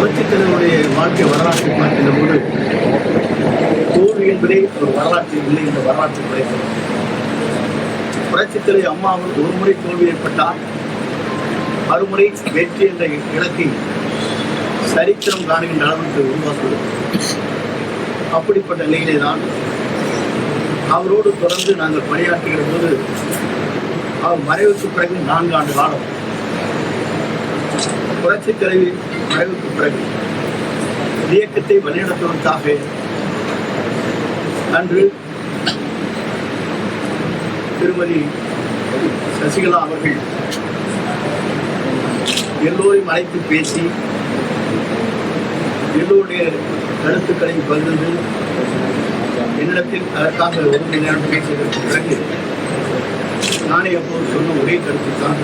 புரட்சித்தலைவருடைய வாழ்க்கை வரலாற்றை பார்க்கின்ற போது தோல்வி என்பதே ஒரு வரலாற்றில் இல்லை என்ற வரலாற்றை படைத்தது. புரட்சித்தலைவர் அம்மா அவர்கள் ஒரு முறை தோல்வி ஏற்பட்டால் மறுமுறை வெற்றி என்ற இலக்கை சரித்திரம் காணுகின்ற அளவுக்கு உருவாக்குவது. அப்படிப்பட்ட நிலையிலே தான் அவரோடு தொடர்ந்து நாங்கள் பணியாற்றுகிற போது அவர் மறைவுக்கு பிறகு 4 ஆண்டு காலம் புரட்சித் தலைவி மறைவுக்கு பிறகு இயக்கத்தை வழிநடத்துவதற்காக அன்று திருமதி சசிகலா அவர்கள் எல்லோரையும் அழைத்து பேசி எல்லோருடைய கருத்துக்களை பகிர்ந்து என்னிடத்தில் அதற்காக 1 மணி நேரம் பேசியதற்கு பிறகு நானே அப்போது சொன்ன ஒரே கருத்து தான்,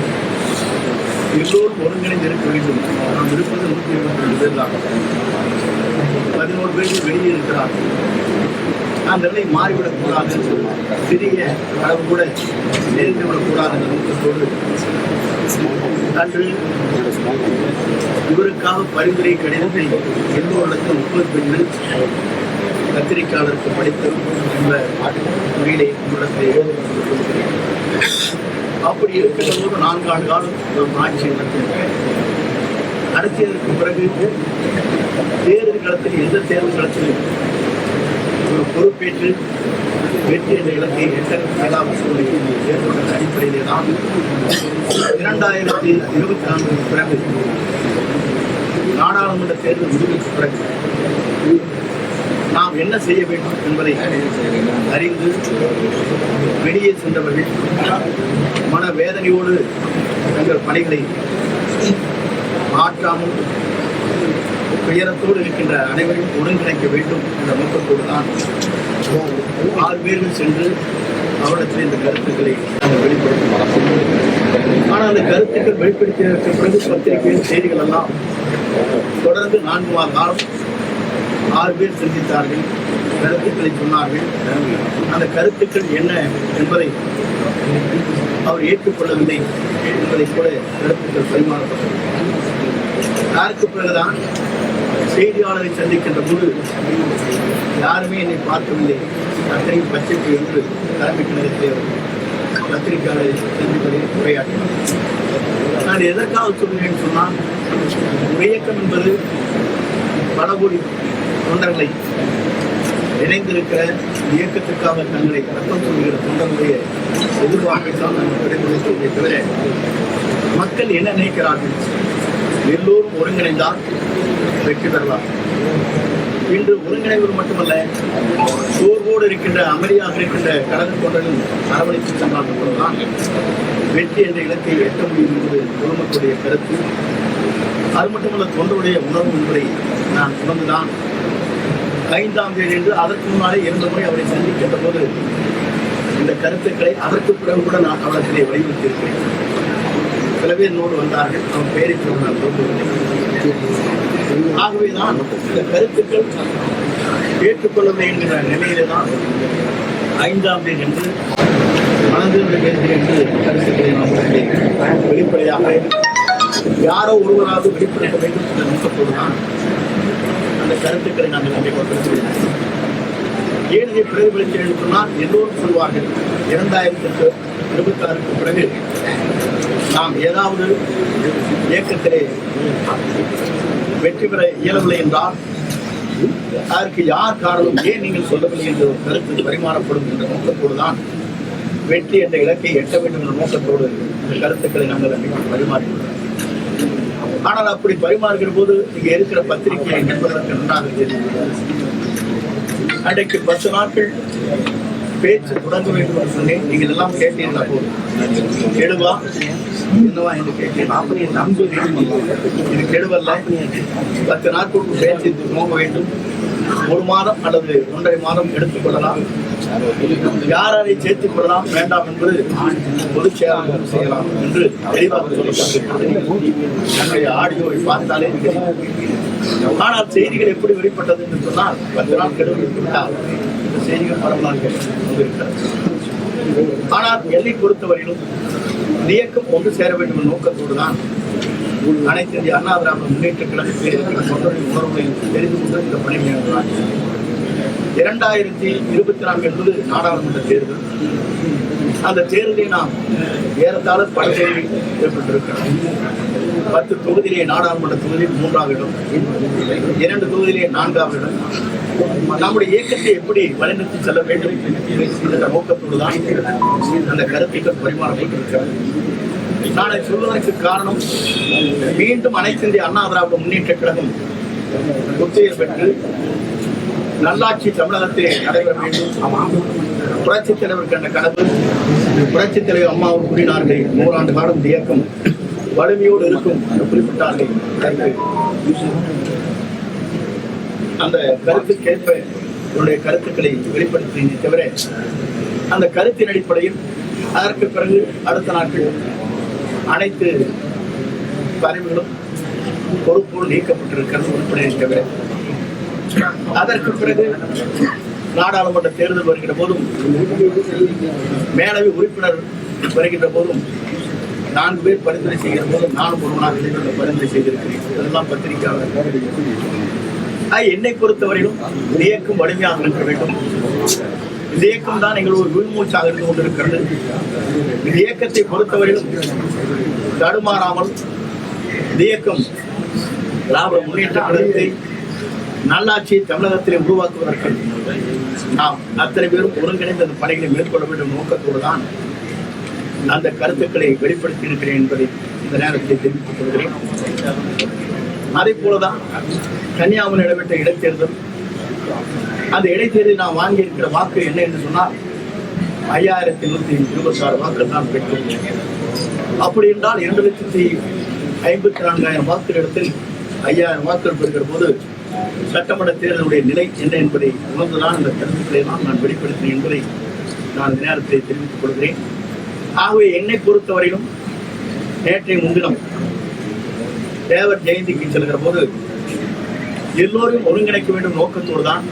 எல்லோரும் ஒருங்கிணைந்து இருக்க வேண்டும். நாம் இருப்பது 122 பேர் தான், 11 பேர் வெளியே இருக்கிறார்கள். அந்த நிலை மாறிவிடக்கூடாது, சிறிய அளவு கூட நேர்ந்துவிடக்கூடாது என்ற நோக்கத்தோடு அன்று இவருக்காக பரிந்துரை கடிதத்தை எல்லோரிடத்தில் 30 பெண்கள் கத்திரிக்காளருக்கு படித்தோம் என்ற முறையிலே உங்களிடத்தை அப்படி இருக்கின்ற போது 4 ஆண்டு காலம் நாம் ஆட்சி நடத்தியதற்கு பிறகு தேர்தல் களத்தில் எந்த தேர்தல் களத்திலும் ஒரு பொறுப்பேற்று வெற்றி என்ற இலக்கை எட்ட மேலாண்மை சூழ்நிலையில் ஏற்பட்ட அடிப்படையிலே தான் 2024 பிறகு நாடாளுமன்ற தேர்தல் முடிவுக்கு பிறகு நாம் என்ன செய்ய வேண்டும் என்பதை அறிந்து வெளியே சென்றவர்கள் மனவேதனையோடு தங்கள் பணிகளை மாற்றாமல் துயரத்தோடு இருக்கின்ற அனைவரையும் ஒருங்கிணைக்க வேண்டும் என்ற நோக்கத்தோடு தான் 6 பேர்கள் சென்று அவரிடத்தில் இந்த கருத்துக்களை நாங்கள் வெளிப்படுத்தும். ஆனால் அந்த கருத்துக்கள் வெளிப்படுத்தியதற்கு பிறகு பத்திரிகையில் செய்திகள் எல்லாம் தொடர்ந்து 4 மாத காலம் 6 பேர் சந்தித்தார்கள், கருத்துக்களை சொன்னார்கள். அந்த கருத்துக்கள் என்ன என்பதை அவர் ஏற்றுக்கொள்ளவில்லை என்பதை கூட கருத்துக்கள் பரிமாறப்பட்டது. அதற்கு பிறகுதான் செய்தியாளரை சந்திக்கின்ற போது யாருமே என்னை பார்க்கவில்லை, அத்தனை பட்சத்தை என்று தலைமைக்கு நிலையத்திலே பத்திரிகையாளரை சந்திப்பதை உரையாற்றினார். நான் எதற்காக சொல்கிறேன்னு சொன்னால், இயக்கம் என்பது பலகோடி தொண்டர்களை இணைந்திருக்கிற இயக்கத்திற்காக தங்களை ரத்தம் சொல்கிற தொண்டர்களுடைய எதிர்பார்ப்பை தான் நாங்கள் கடைபிடிக்கிறதே தவிர மக்கள் என்ன நினைக்கிறார்கள், எல்லோரும் ஒருங்கிணைந்தால் வெற்றி பெறலாம். இன்று ஒருங்கிணைவது மட்டுமல்ல, சோர்வோடு இருக்கின்ற அமைதியாக இருக்கின்ற கழக தொண்டர்கள் அரவணைத்து சென்றால் மட்டும்தான் வெற்றி என்ற இலக்கை எட்ட முடியும் என்பது பொதுமக்களுடைய கருத்து. அது மட்டுமல்ல, தொண்டருடைய உணர்வு என்பதை நான் உணர்ந்துதான் 5ஆம் தேதி என்று அதற்கு முன்னாலே 2 முறை அவரை சந்திக்கின்ற போது இந்த கருத்துக்களை அதற்கு பிறகு கூட நான் அவலத்திலே வலியுறுத்தியிருக்கிறேன். சில பேர் என்னோடு வந்தார்கள், அவன் பெயரை சொன்னார். ஆகவேதான் இந்த கருத்துக்கள் ஏற்றுக்கொள்ளவில்லை என்கிற நிலையிலே தான் 5ஆம் தேதி என்று மனதில் பேசுகிறேன் என்று கருத்துக்களை நாம் வெளிப்படையாக யாரோ ஒருவராக வெளிப்படுத்த வேண்டும் என்ற நோக்கத்தோடுதான் அந்த கருத்துக்களை நாங்கள் கண்டிப்பாக ஏன் இதை பிரதிபலித்து எழுப்பினால் எல்லோரும் சொல்வார்கள், 2026க்கு பிறகு நாம் ஏதாவது இயக்கத்திலே வெற்றி பெற இயலவில்லை என்றால் அதற்கு யார் காரணம், ஏன் நீங்கள் சொல்லவில்லை என்ற ஒரு கருத்து பரிமாறப்படும் என்ற நோக்கத்தோடு தான் வெற்றி என்ற இலக்கை எட்ட வேண்டும் என்ற நோக்கத்தோடு இந்த கருத்துக்களை நாங்கள் பரிமாறியுள்ளோம். ஆனால் அப்படி பரிமாறுகிற போது இங்கே இருக்கிற பத்திரிகையை நண்பர்களுக்கு நன்றாக தெரியும். அன்றைக்கு 10 நாட்கள் பேச்சு தொடங்க வேண்டும் என்று சொன்னேன். நீங்கள் எல்லாம் கேட்டீர்களா? போது கெடுவா என்னவா என்று கேட்டேன். அப்படி நம்பு இது கெடுவல்ல, 10 நாட்களுக்கு பேச்சு துவங்க வேண்டும். 1 மாதம் அல்லது 1.5 மாதம் எடுத்துக்கொள்ளலாம். யாரை சேர்த்துக் கொள்ளலாம் வேண்டாம் என்பது பொதுச் செயலாளர் செய்யலாம் என்று தெளிவாக நம்முடைய ஆடியோவை பார்த்தாலே தெரியும். ஆனால் செய்திகள் எப்படி வெளிப்பட்டது என்று சொன்னால், 10 நாள் கெடுவதை விட்டால் இந்த செய்திகள் பரவலாக இருக்கிறது. ஆனால் எல்லை பொறுத்தவரையிலும் இயக்கம் ஒன்று சேர வேண்டும் என்ற நோக்கத்தோடு தான் அனைத்து இந்திய அண்ணா திராவிட முன்னேற்ற கழகத்தில் இருக்கிற தொண்டரின் உணர்வுகளை தெரிந்து கொண்டு இந்த பணி மேற்கொண்டார். 2024 என்பது நாடாளுமன்ற தேர்தல். அந்த தேர்தலில் நாம் ஏறத்தாழ பல தோல்வி ஏற்பட்டிருக்கிறோம். 10 தொகுதியிலே நாடாளுமன்ற தொகுதியில் 3ஆவது இடம், 2 தொகுதியிலே 4ஆவது இடம். நம்முடைய இயக்கத்தை எப்படி வழிநடத்தி செல்ல வேண்டும் என்ற நோக்கத்தோடு தான் அந்த கருத்துக்கள் பரிமாறப்பட்டிருக்கிறது. நான் அதை சொல்வதற்கு காரணம், மீண்டும் அனைத்து இந்திய அண்ணா திராவிட முன்னேற்ற கழகம் ஒத்துழைப்பு பெற்று நல்லாட்சி தமிழகத்திலே நடைபெற வேண்டும். புரட்சித் தலைவர் கண்ட கனவு, புரட்சித் தலைவர் அம்மாவும் கூறினார்கள், 100 ஆண்டு காலம் இந்த இயக்கம் வலிமையோடு இருக்கும் என்று குறிப்பிட்டார்கள். அந்த கருத்துக்கேற்ப என்னுடைய கருத்துக்களை வெளிப்படுத்தினே தவிர, அந்த கருத்தின் அடிப்படையில் அதற்கு பிறகு அடுத்த நாட்கள் அனைத்து பதவிகளும் பொறுப்போடு நீக்கப்பட்டிருக்கிறது உறுப்பினரை தவிர. அதற்கு பிறகு நாடாளுமன்ற தேர்தல் வருகிற போதும், மேலவை உறுப்பினர் வருகின்ற போதும் 4 பேர் பரிந்துரை செய்கிற போதும் நானும் ஒருவனாக பரிந்துரை செய்திருக்கிறேன். இதெல்லாம் பத்திரிகையாளர். என்னை பொறுத்தவரையிலும் இந்த இயக்கம் வலிமையாக இருக்க வேண்டும். இந்த இயக்கம் தான் எங்கள் ஒரு உள்மூச்சாக இருந்து கொண்டிருக்கிறது. இந்த இயக்கத்தை பொறுத்தவரையிலும் தடுமாறாமல் இந்த இயக்கம் திராவிட முன்னேற்ற கழகத்தை நல்லாட்சியை தமிழகத்திலே உருவாக்குவதற்கு நாம் அத்தனை பேரும் ஒருங்கிணைந்த அந்த பணிகளை மேற்கொள்ள வேண்டும் நோக்கத்தோடு தான் அந்த கருத்துக்களை வெளிப்படுத்தி இருக்கிறேன் என்பதை இந்த நேரத்தில் தெரிவித்துக் கொள்கிறேன். அதே போலதான் கன்னியாகுமரி நடைபெற்ற இடைத்தேர்தல். அந்த இடைத்தேர்தலில் நாம் வாங்கியிருக்கிற வாக்கு என்ன என்று சொன்னால் 5126 வாக்குகள் தான் பெற்றோம். அப்படி என்றால் 2,54,000 வாக்குகள் இடத்தில் 5000 வாக்குகள் பெறுகிற போது சட்டமன்ற தேர்தலுடைய நிலை என்ன என்பதை உணர்ந்துதான் இந்த கருத்துக்களை நான் வெளிப்படுத்தினேன் என்பதை நான் இந்த நேரத்தை தெரிவித்துக் கொள்கிறேன். ஆகவே என்னை பொறுத்தவரையிலும் நேற்றைய முன்தினம் தேவர் ஜெயந்திக்கு செல்கிற போது எல்லோரும் ஒருங்கிணைக்க வேண்டும் நோக்கத்தோடு தான்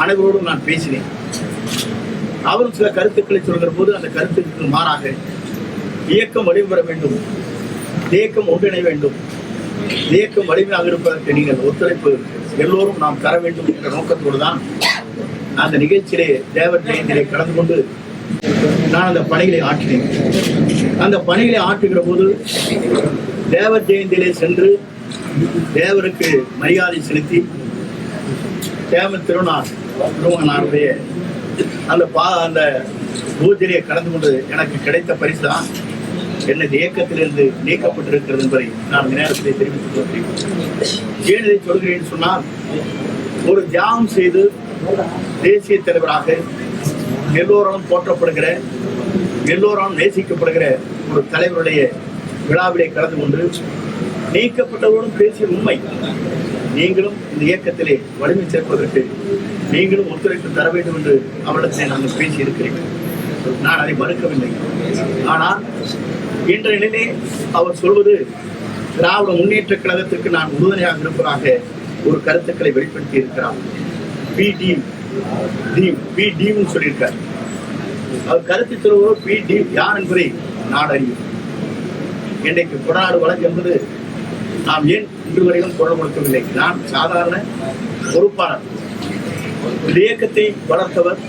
அனைவரோடும் நான் பேசினேன். அவரும் சில கருத்துக்களை சொல்கிற போது அந்த கருத்துக்கு மாறாக இயக்கம் வலிமை பெற வேண்டும், இயக்கம் ஒன்றிணை வேண்டும், இயக்கம் வலிமையாக இருப்பதற்கு நீங்கள் ஒத்துழைப்பு எல்லோரும் நாம் தர வேண்டும் என்ற நோக்கத்தோடு தான் அந்த நிகழ்ச்சியிலே தேவர் ஜெயந்தியிலே கலந்து கொண்டு நான் அந்த பணிகளை ஆற்றினேன். அந்த பணிகளை ஆற்றுகிற போது தேவர் ஜெயந்தியிலே சென்று தேவருக்கு மரியாதை செலுத்தி தேவர் திருநாளுடைய அந்த பூஜையிலே கலந்து கொண்டு எனக்கு கிடைத்த பரிசு தான் எனது இயக்கத்திலிருந்து நீக்கப்பட்டிருக்கிறது என்பதை நான் இந்த நேரத்தை தெரிவித்துக் கொள்கிறேன். ஏன் இதை சொல்கிறேன் சொன்னால், ஒரு தியாகம் செய்து தேசிய தலைவராக எல்லோரும் போற்றப்படுகிற, எல்லோரும் நேசிக்கப்படுகிற ஒரு தலைவருடைய விழாவிலே கலந்து கொண்டு நீக்கப்பட்டவர்களும் பேசிய உண்மை. நீங்களும் இந்த இயக்கத்திலே வலிமை சேர்ப்பதற்கு நீங்களும் ஒத்துழைப்பு தர வேண்டும் என்று அவரிடத்தை நாங்கள் பேசியிருக்கிறேன். நான் அதை மறுக்கவில்லை. ஆனால் இன்றைய நிலையிலே அவர் சொல்வது திராவிட முன்னேற்ற கழகத்திற்கு நான் உறுதுணையாக இருப்பதாக ஒரு கருத்துக்களை வெளிப்படுத்தி இருக்கிறார். சொல்லியிருக்கார். அவர் கருத்து சொல்வதோ பி யார் என்பதை நான் அறியும். இன்றைக்கு கொடாடு வழக்கு என்பது நாம் ஏன் இன்று வரையிலும் குரல் கொடுக்கவில்லை. நான் சாதாரண பொறுப்பாளர். இந்த இயக்கத்தை வளர்த்தவர்,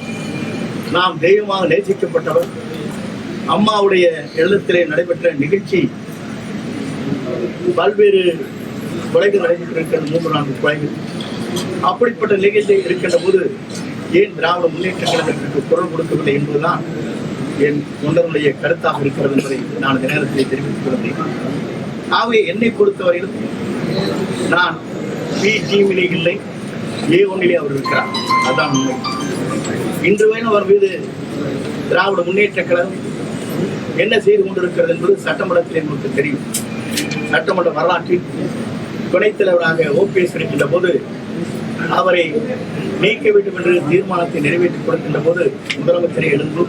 நாம் தெய்வமாக நேசிக்கப்பட்டவர். அம்மாவுடைய இல்லத்திலே நடைபெற்ற நிகழ்ச்சி பல்வேறு கொலைகள் நடைபெற்றிருக்கிறது, 3-4 கொலைகள். அப்படிப்பட்ட நிகழ்ச்சி இருக்கின்ற போது ஏன் திராவிட முன்னேற்ற கழகத்திற்கு குரல் கொடுக்கவில்லை என்பதுதான் என் தொண்டர்களுடைய கருத்தாக இருக்கிறது என்பதை நான் இந்த நேரத்தில் தெரிவித்துக் கொள்கிறேன். ஆகவே என்னை பொறுத்தவரையில் நான் பி இல்லை, A1 அவர் இருக்கிறார். அதுதான் உண்மை. இன்று வரை அவர் மீது திராவிட முன்னேற்ற கழகம் என்ன செய்து கொண்டிருக்கிறது என்பது சட்டமன்றத்தில் எங்களுக்கு தெரியும். சட்டமன்ற வரலாற்றில் துணைத் தலைவராக OPS இருக்கின்ற போது அவரை நீக்க வேண்டும் என்று தீர்மானத்தை நிறைவேற்றிக் கொடுக்கின்ற போது முதலமைச்சரை எழுந்து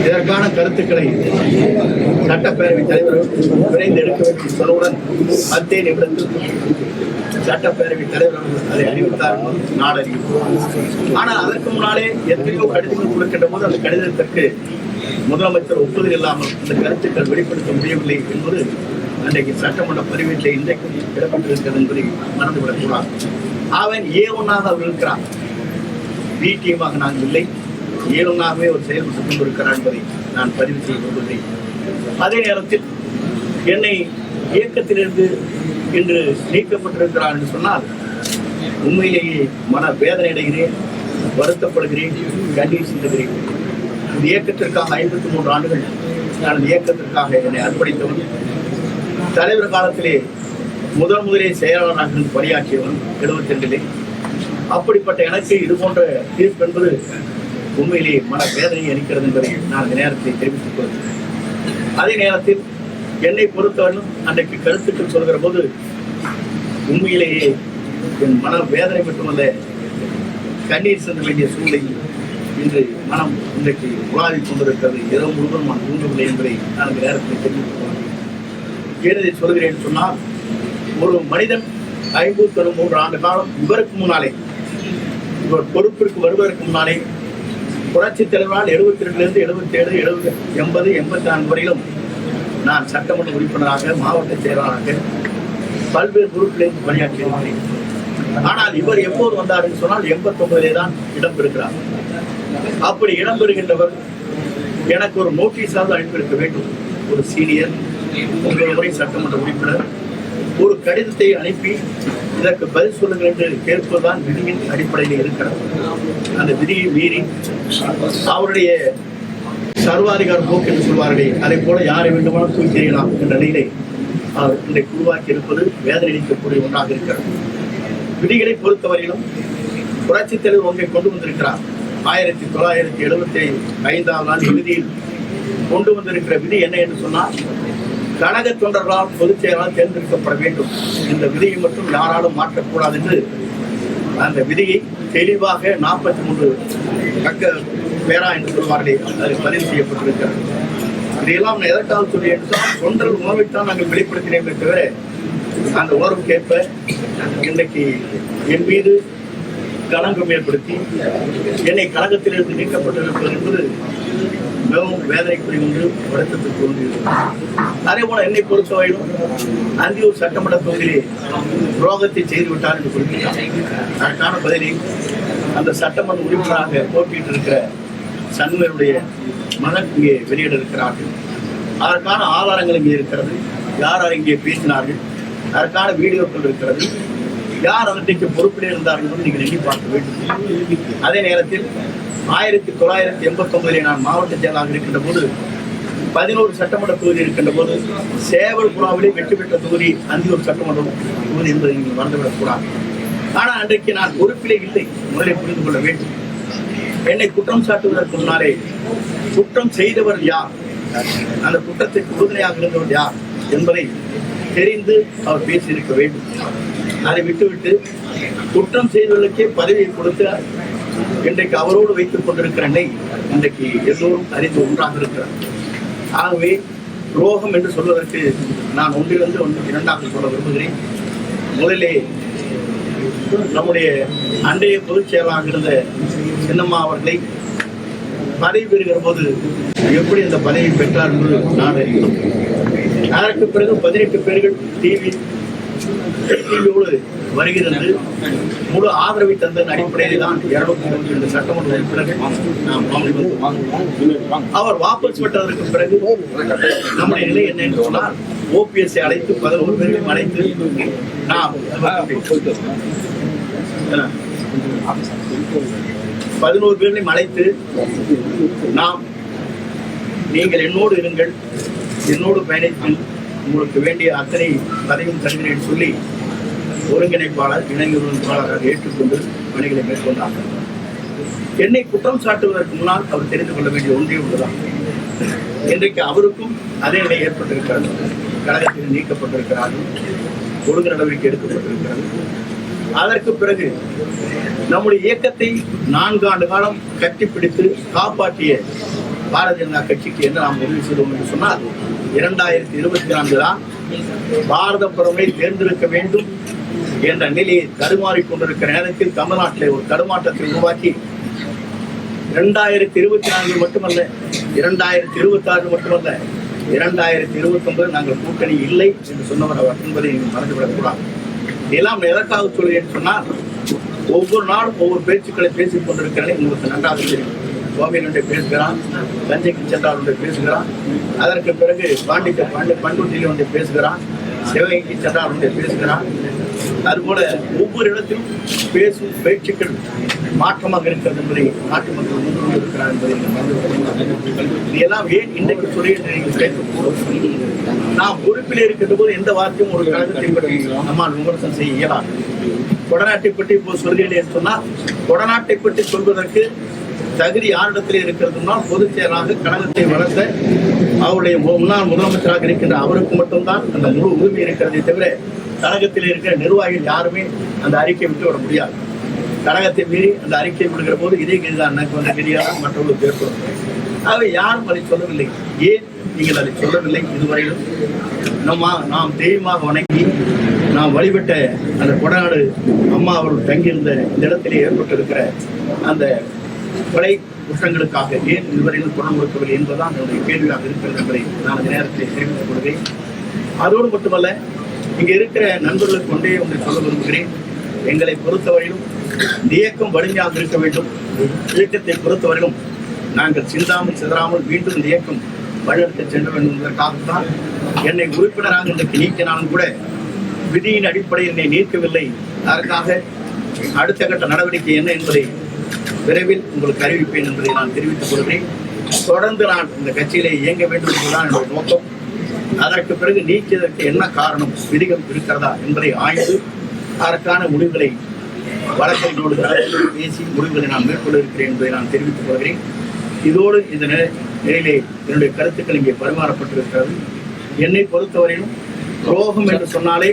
இதற்கான கருத்துக்களை சட்டப்பேரவைத் தலைவர் விரைந்து எடுக்க வேண்டும் சொன்னவுடன் 10 நிமிடத்தில் சட்டப்பேரவைத் தலைவர் அதை அறிவித்தார். நாடறியும். ஆனால் அதற்கு முன்னாலே எத்தனையோ கடிதங்கள் கொடுக்கின்ற போது அந்த கடிதத்திற்கு முதலமைச்சர் ஒப்புதல் இல்லாமல் இந்த கருத்துக்கள் வெளிப்படுத்த முடியவில்லை என்பது அன்றைக்கு சட்டமன்ற பதிவேட்டில் இன்றைக்கு இடம்பெற்றிருக்கிறது என்பதை மறந்துவிடக்கூடாது. அவன் A1ஆக அவர் இருக்கிறான், B டீமாக நாங்கள் இல்லை, A1ஆகவே ஒரு செயல்பட்டுக் கொண்டிருக்கிறார் என்பதை நான் பதிவு செய்து கொள்கிறேன். அதே நேரத்தில் என்னை இயக்கத்திலிருந்து இன்று நீக்கப்பட்டிருக்கிறார் என்று சொன்னால் உண்மையிலேயே மன வேதனை அடைகிறேன், வருத்தப்படுகிறேன், கண்ணீர் சிந்துகிறேன். இந்த இயக்கத்திற்காக 53 ஆண்டுகள் நான் இந்த இயக்கத்திற்காக என்னை அர்ப்பணித்தவன். தலைவர் காலத்திலே முதலே செயலாளராக பணியாற்றியவன் 72. அப்படிப்பட்ட எனக்கு இது போன்ற தீர்ப்பு என்பது உண்மையிலேயே மன வேதனையை அளிக்கிறது என்பதை நான் இந்த நேரத்தை தெரிவித்துக் கொள்கிறேன். அதே நேரத்தில் என்னை பொறுத்தவரையும் அன்றைக்கு கருத்துக்கள் சொல்கிற போது உண்மையிலேயே என் மன வேதனை மட்டுமல்ல, கண்ணீர் சென்ற வேண்டிய சூழ்நிலையில் இன்று மனம் இன்றைக்கு உலாவி கொண்டிருக்கிறது. இரவு முழுவதும் நான் தூங்கவில்லை என்பதை நான் இந்த நேரத்தில் தெரிவித்துக் கொள்கிறேன். ஏனதை சொல்கிறேன் சொன்னால், ஒரு மனிதன் 53 ஆண்டு காலம் இவருக்கு முன்னாலே, இவர் பொறுப்பிற்கு வருவதற்கு முன்னாலே புரட்சித் தலைவரால் 72 77 80 84 வரையிலும் நான் சட்டமன்ற உறுப்பினராக, மாவட்ட செயலாளராக பல்வேறு பொறுப்பிலிருந்து பணியாற்றியிருக்கிறேன். ஆனால் இவர் எப்போது வந்தார் என்று சொன்னால் 89 தான் இடம்பெறுகிறார். அப்படி இடம்பெறுகின்றவர் எனக்கு ஒரு நோட்டீஸாக அனுப்பியிருக்க வேண்டும். ஒரு சீனியர் 3 முறை சட்டமன்ற உறுப்பினர் ஒரு கடிதத்தை அனுப்பி இதற்கு பதில் சொல்லுங்கள் என்று கேட்பதுதான் விதியின் அடிப்படையில் இருக்கிறது. அந்த விதியை மீறி அவருடைய சர்வாதிகார போக்கு என்று சொல்வார்களே, அதை போல யாரை வேண்டுமானால் தூக்கி எறியலாம் என்ற நிலையிலே அவர் இன்றைக்கு உருவாக்கி இருப்பது வேதனை அளிக்கக்கூடிய ஒன்றாக இருக்கிறது. விதிகளை பொறுத்தவரையிலும் புரட்சித் தலைவர் ஒன்றை கொண்டு வந்திருக்கிறார். 1975 ஆண்டு இறுதியில் கொண்டு வந்திருக்கிற விதி என்ன என்று சொன்னால், கழக தொண்டர்களால் பொதுச் செயலாளர் தேர்ந்தெடுக்கப்பட வேண்டும். இந்த விதியை மட்டும் யாராலும் மாற்றக்கூடாது என்று அந்த விதியை தெளிவாக 43 பக்க பேரா என்று சொல்வார்களே, அது பதிவு செய்யப்பட்டிருக்கிறது. இதையெல்லாம் நான் எதற்காக சொல்லி என்றால், தொண்டர்கள் உணவைத்தான் நாங்கள் வெளிப்படுத்தினேன் தவிர அந்த உணர்வுக்கேற்ப இன்றைக்கு என் மீது களங்கம் ஏற்படுத்தி என்னை கழகத்திலிருந்து நீக்கப்பட்டிருப்பது என்பது மிகவும் வேதனைக்குரிய ஒன்று, வருத்தத்திற்கு ஒன்று. அதே போல என்னை பொறுத்தவரையிலும் அந்தியூர் சட்டமன்ற தொகுதியிலே துரோகத்தை செய்துவிட்டார் என்று குறிப்பிட்டார். அதற்கான பதிலை அந்த சட்டமன்ற உறுப்பினராக போட்டியிட்டு இருக்கிற சண்முகனுடைய மகன் இங்கே வெளியிட இருக்கிறார்கள். அதற்கான ஆதாரங்கள் இங்கே இருக்கிறது. யார் இங்கே பேசினார்கள், அதற்கான வீடியோக்கள் இருக்கிறது. யார் அன்றைக்கு பொறுப்பில் இருந்தார்கள் என்று நீங்கள் எண்ணி பார்க்க வேண்டும். அதே நேரத்தில் 1989 நான் மாவட்ட செயலாளர் இருக்கின்ற போது 11 சட்டமன்ற தொகுதி இருக்கின்ற போது சேவல்புறாவிலே வெற்றி பெற்ற தொகுதி அந்தியூர் சட்டமன்ற தொகுதி என்பதை நீங்கள் மறந்துவிடக்கூடாது. ஆனால் அன்றைக்கு நான் பொறுப்பிலே இல்லை, முதலில் புரிந்து கொள்ள வேண்டும். என்னை குற்றம் சாட்டுவதற்கு முன்னாலே குற்றம் செய்தவர் யார், அந்த குற்றத்திற்கு உறுதுணையாக இருந்தவர் யார் என்பதை தெரிந்து அவர் பேசியிருக்க வேண்டும். அதை விட்டுவிட்டு குற்றம் செய்தவர்களுக்கே பதவியை கொடுத்து இன்றைக்கு அவரோடு வைத்துக் கொண்டிருக்கிற என்னை இன்றைக்கு எல்லோரும் அறிந்து ஒன்றாக இருக்கிறார். ஆகவே துரோகம் என்று சொல்வதற்கு நான் ஒன்றிலிருந்து இரண்டாக சொல்ல விரும்புகிறேன். முதலே நம்முடைய அன்றைய பொதுச் செயலாளராக இருந்த சின்னம்மா அவர்களை பதவி பெறுகிற போது எப்படி அந்த பதவி பெற்றார் என்பது நான் அறிந்தோம். அதற்கு பிறகு 18 பேர்கள் டிவியோடு வருகிறது முழு ஆதரவை தந்தன் அடிப்படையில் தான் 232 சட்டமன்ற உறுப்பினர்கள் அவர் வாபஸ் பெற்றதற்கு பிறகு நம்முடைய நிலை என்ன என்று சொன்னால், OPS அழைத்து 11 பேரையும் அழைத்து நாம் 11 பேரையும் அழைத்து நாம் நீங்கள் என்னோடு இருங்கள், என்னோடு பயணித்து உங்களுக்கு வேண்டிய அத்தனை பதவியும் தருகிறேன் சொல்லி ஒருங்கிணைப்பாளர் இணை ஒருங்கிணைப்பாளராக ஏற்றுக்கொண்டு பணிகளை மேற்கொண்டார்கள். என்னை குற்றம் சாட்டுவதற்கு முன்னால் அவர் தெரிந்து கொள்ள வேண்டிய ஒன்றே உள்ளதான். இன்றைக்கு அவருக்கும் அதே நிலை ஏற்பட்டிருக்கிறது. கழகத்தில் நீக்கப்பட்டிருக்கிறார்கள், ஒழுங்கு நடவடிக்கை எடுக்கப்பட்டிருக்கிறது. அதற்கு பிறகு நம்முடைய இயக்கத்தை 4 ஆண்டு காலம் கட்டிப்பிடித்து காப்பாற்றிய பாரதிய ஜனதா கட்சிக்கு என்ன நாம் முடிவு செய்தோம் என்று சொன்னால், 2024 தான் பாரத பிரதமரை தேர்ந்தெடுக்க வேண்டும் என்ற நிலையை தடுமாறிக்கொண்டிருக்கிற நேரத்தில் தமிழ்நாட்டில் ஒரு தடுமாற்றத்தை உருவாக்கி 2024 மட்டுமல்ல, 2026 மட்டுமல்ல, 2029 நாங்கள் கூட்டணி இல்லை என்று சொன்னவர் அவர் என்பதை நீங்கள் மறந்துவிடக்கூடாது. இதெல்லாம் எதற்காக சொல்கிறேன் சொன்னால், ஒவ்வொரு நாளும் ஒவ்வொரு பேச்சுக்களை பேசிக் கொண்டிருக்கிறேன் உங்களுக்கு நன்றாக தெரியும். கோவையிலுடைய பேசுகிறான், தஞ்சைக்கு சென்றால் ஒன்றை பேசுகிறான், அதற்கு பிறகு பண்டுட்டியில் ஒன்றை பேசுகிறான், சிவகங்கைக்கு சென்றால் ஒன்றை பேசுகிறான். அதுபோல ஒவ்வொரு இடத்திலும் பேசும் பேச்சுக்கள் மாற்றமாக இருக்கிறது என்பதை நாட்டு மக்கள் முன்கொண்டு இருக்கிறார் என்பதை இதெல்லாம் ஏன் இன்றைக்கு சொல்லி நீங்கள் கேட்கக்கூடும். நாம் பொறுப்பில் இருக்கின்ற போது எந்த வார்த்தையும் ஒரு கழகத்தை பற்றி நம்மால் விமர்சனம் செய்ய இயலாது. கொடநாட்டை பற்றி இப்போ சொல்கிறேன் என்று சொன்னால், கொடநாட்டை பற்றி சொல்வதற்கு தகுதி யாரிடத்தில் இருக்கிறதுனா பொதுச் செயலாளராக கழகத்தை வளர்த்த அவருடைய முன்னாள் முதலமைச்சராக இருக்கின்ற அவருக்கு மட்டும்தான் அந்த முழு உரிமை இருக்கிறதை தவிர கழகத்தில் இருக்கிற நிர்வாகிகள் யாருமே அந்த அறிக்கை விட்டு விட முடியாது. கழகத்தை மீறி அந்த அறிக்கை விடுகிற போது இதே கதிதான் எனக்கு வந்த கதியாக மற்றவர்களுக்கு ஏற்படும். ஆகவே யாரும் அதை சொல்லவில்லை. ஏன் நீங்கள் அதை சொல்லவில்லை? இதுவரையிலும் நாம் தெய்வமாக வணங்கி நாம் வழிபட்ட அந்த கொடநாடு அம்மா அவர்கள் தங்கியிருந்த இந்த இடத்திலே ஏற்பட்டிருக்கிற அந்த கொலை குற்றங்களுக்காக ஏன் இதுவரையிலும் குரல் கொடுக்கவில்லை என்பதுதான் என்னுடைய கேள்வியாக இருக்கிறது என்பதை நான் அந்த நேரத்தில் தெரிவித்துக் கொள்கிறேன். அதோடு மட்டுமல்ல, இங்க இருக்கிற நண்பர்களுக்கு கொண்டே ஒன்றை சொல்ல விரும்புகிறேன். எங்களை பொறுத்தவரையிலும் இயக்கம் வலிமையாக இருக்க வேண்டும். இயக்கத்தை பொறுத்தவரையிலும் நாங்கள் சிந்தாமல் சிதறாமல் மீண்டும் இந்த இயக்கம் வழிநடத்த சென்ற வேண்டும் என்பதற்காகத்தான் என்னை உறுப்பினராக இன்றைக்கு நீக்கினாலும் கூட விதியின் அடிப்படையில் என்னை நீக்கவில்லை. அதற்காக அடுத்த கட்ட நடவடிக்கை என்ன என்பதை விரைவில் உங்களுக்கு அறிவிப்பேன் என்பதை நான் தெரிவித்துக் கொள்கிறேன். தொடர்ந்து நான் இந்த கட்சியிலே இயங்க வேண்டும் என்பதுதான் என்னுடைய நோக்கம். அதற்கு பிறகு நீக்கியதற்கு என்ன காரணம், விதிகம் இருக்கிறதா என்பதை ஆய்ந்து அதற்கான முடிவுகளை வழக்கறிஞரோடு பேசி முடிவுகளை நான் மேற்கொள்ள இருக்கிறேன் என்பதை நான் தெரிவித்துக் கொள்கிறேன். இதோடு இந்த நிலையிலே என்னுடைய கருத்துக்கள் இங்கே பரிமாறப்பட்டிருக்கிறது. என்னை பொறுத்தவரையிலும் துரோகம் என்று சொன்னாலே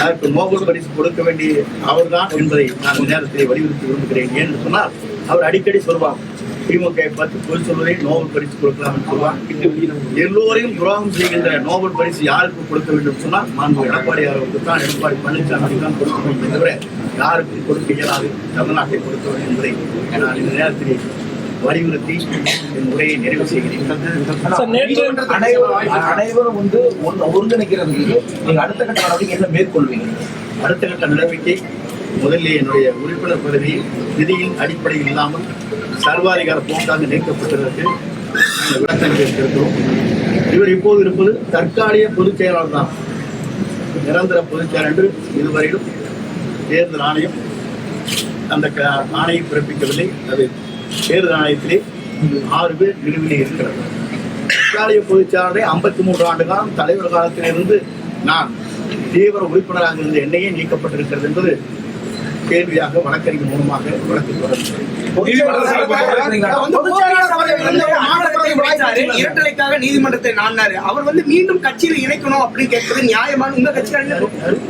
அதற்கு நோபல் பரிசு கொடுக்க வேண்டிய அவர்தான் என்பதை நான் இந்த நேரத்திலே வலியுறுத்தி விரும்புகிறேன். ஏன்னு சொன்னால், அவர் அடிக்கடி சொல்வார், திமுக பார்த்து பொய் சொல்வதை நோபல் பரிசு கொடுக்கலாம் என்று சொல்வார். எல்லோரையும் துரோகம் செய்கின்ற நோபல் பரிசு யாருக்கு கொடுக்க வேண்டும் சொன்னால் மாண்பு எடப்பாடி அவர்களுக்கு தான், எடப்பாடி பழனிசாமி தான் கொடுக்க வேண்டும் தவிர யாருக்கும் கொடுக்க இயலாது, தமிழ்நாட்டை கொடுக்க வேண்டும் என்பதை நான் இந்த நேரத்தில் வலியுறுத்தி என் உரையை நிறைவு செய்கிறேன். அனைவரும் ஒருங்கிணைக்கிறது நீங்க அடுத்த கட்ட நடவடிக்கை என்ன மேற்கொள்வீங்க? அடுத்த கட்ட நடவடிக்கை முதலில் என்னுடைய உறுப்பினர் பதவி விதியின் அடிப்படையில் இல்லாமல் சர்வாதிகார போக்காக நீக்கப்பட்டதற்கு நாங்கள் விளக்கங்களை இருக்கிறோம். இவர் இப்போது இருப்பது தற்காலிக பொதுச் செயலாளர் தான். நிரந்தர பொதுச் செயலாளர் என்று இதுவரையிலும் தேர்தல் ஆணையம் அந்த ஆணையை பிறப்பிக்கவில்லை. அது தேர்தல் ஆணையத்திலே 6 பேர் நிலுவையில் இருக்கிறது. தற்காலிக பொதுச் செயலாளரை 53 ஆண்டு காலம் தலைவர் காலத்திலிருந்து நான் தீவிர உறுப்பினராக இருந்த எண்ணெயே நீக்கப்பட்டிருக்கிறது என்பது கேள்வியாக வழக்கறிஞர் மூலமாக வழக்கு இரட்டலைக்காக நீதிமன்றத்தை நாடினாரு. அவர் மீண்டும் கட்சியில இணைக்கணும் அப்படின்னு கேட்பது நியாயமான? உங்க கட்சியில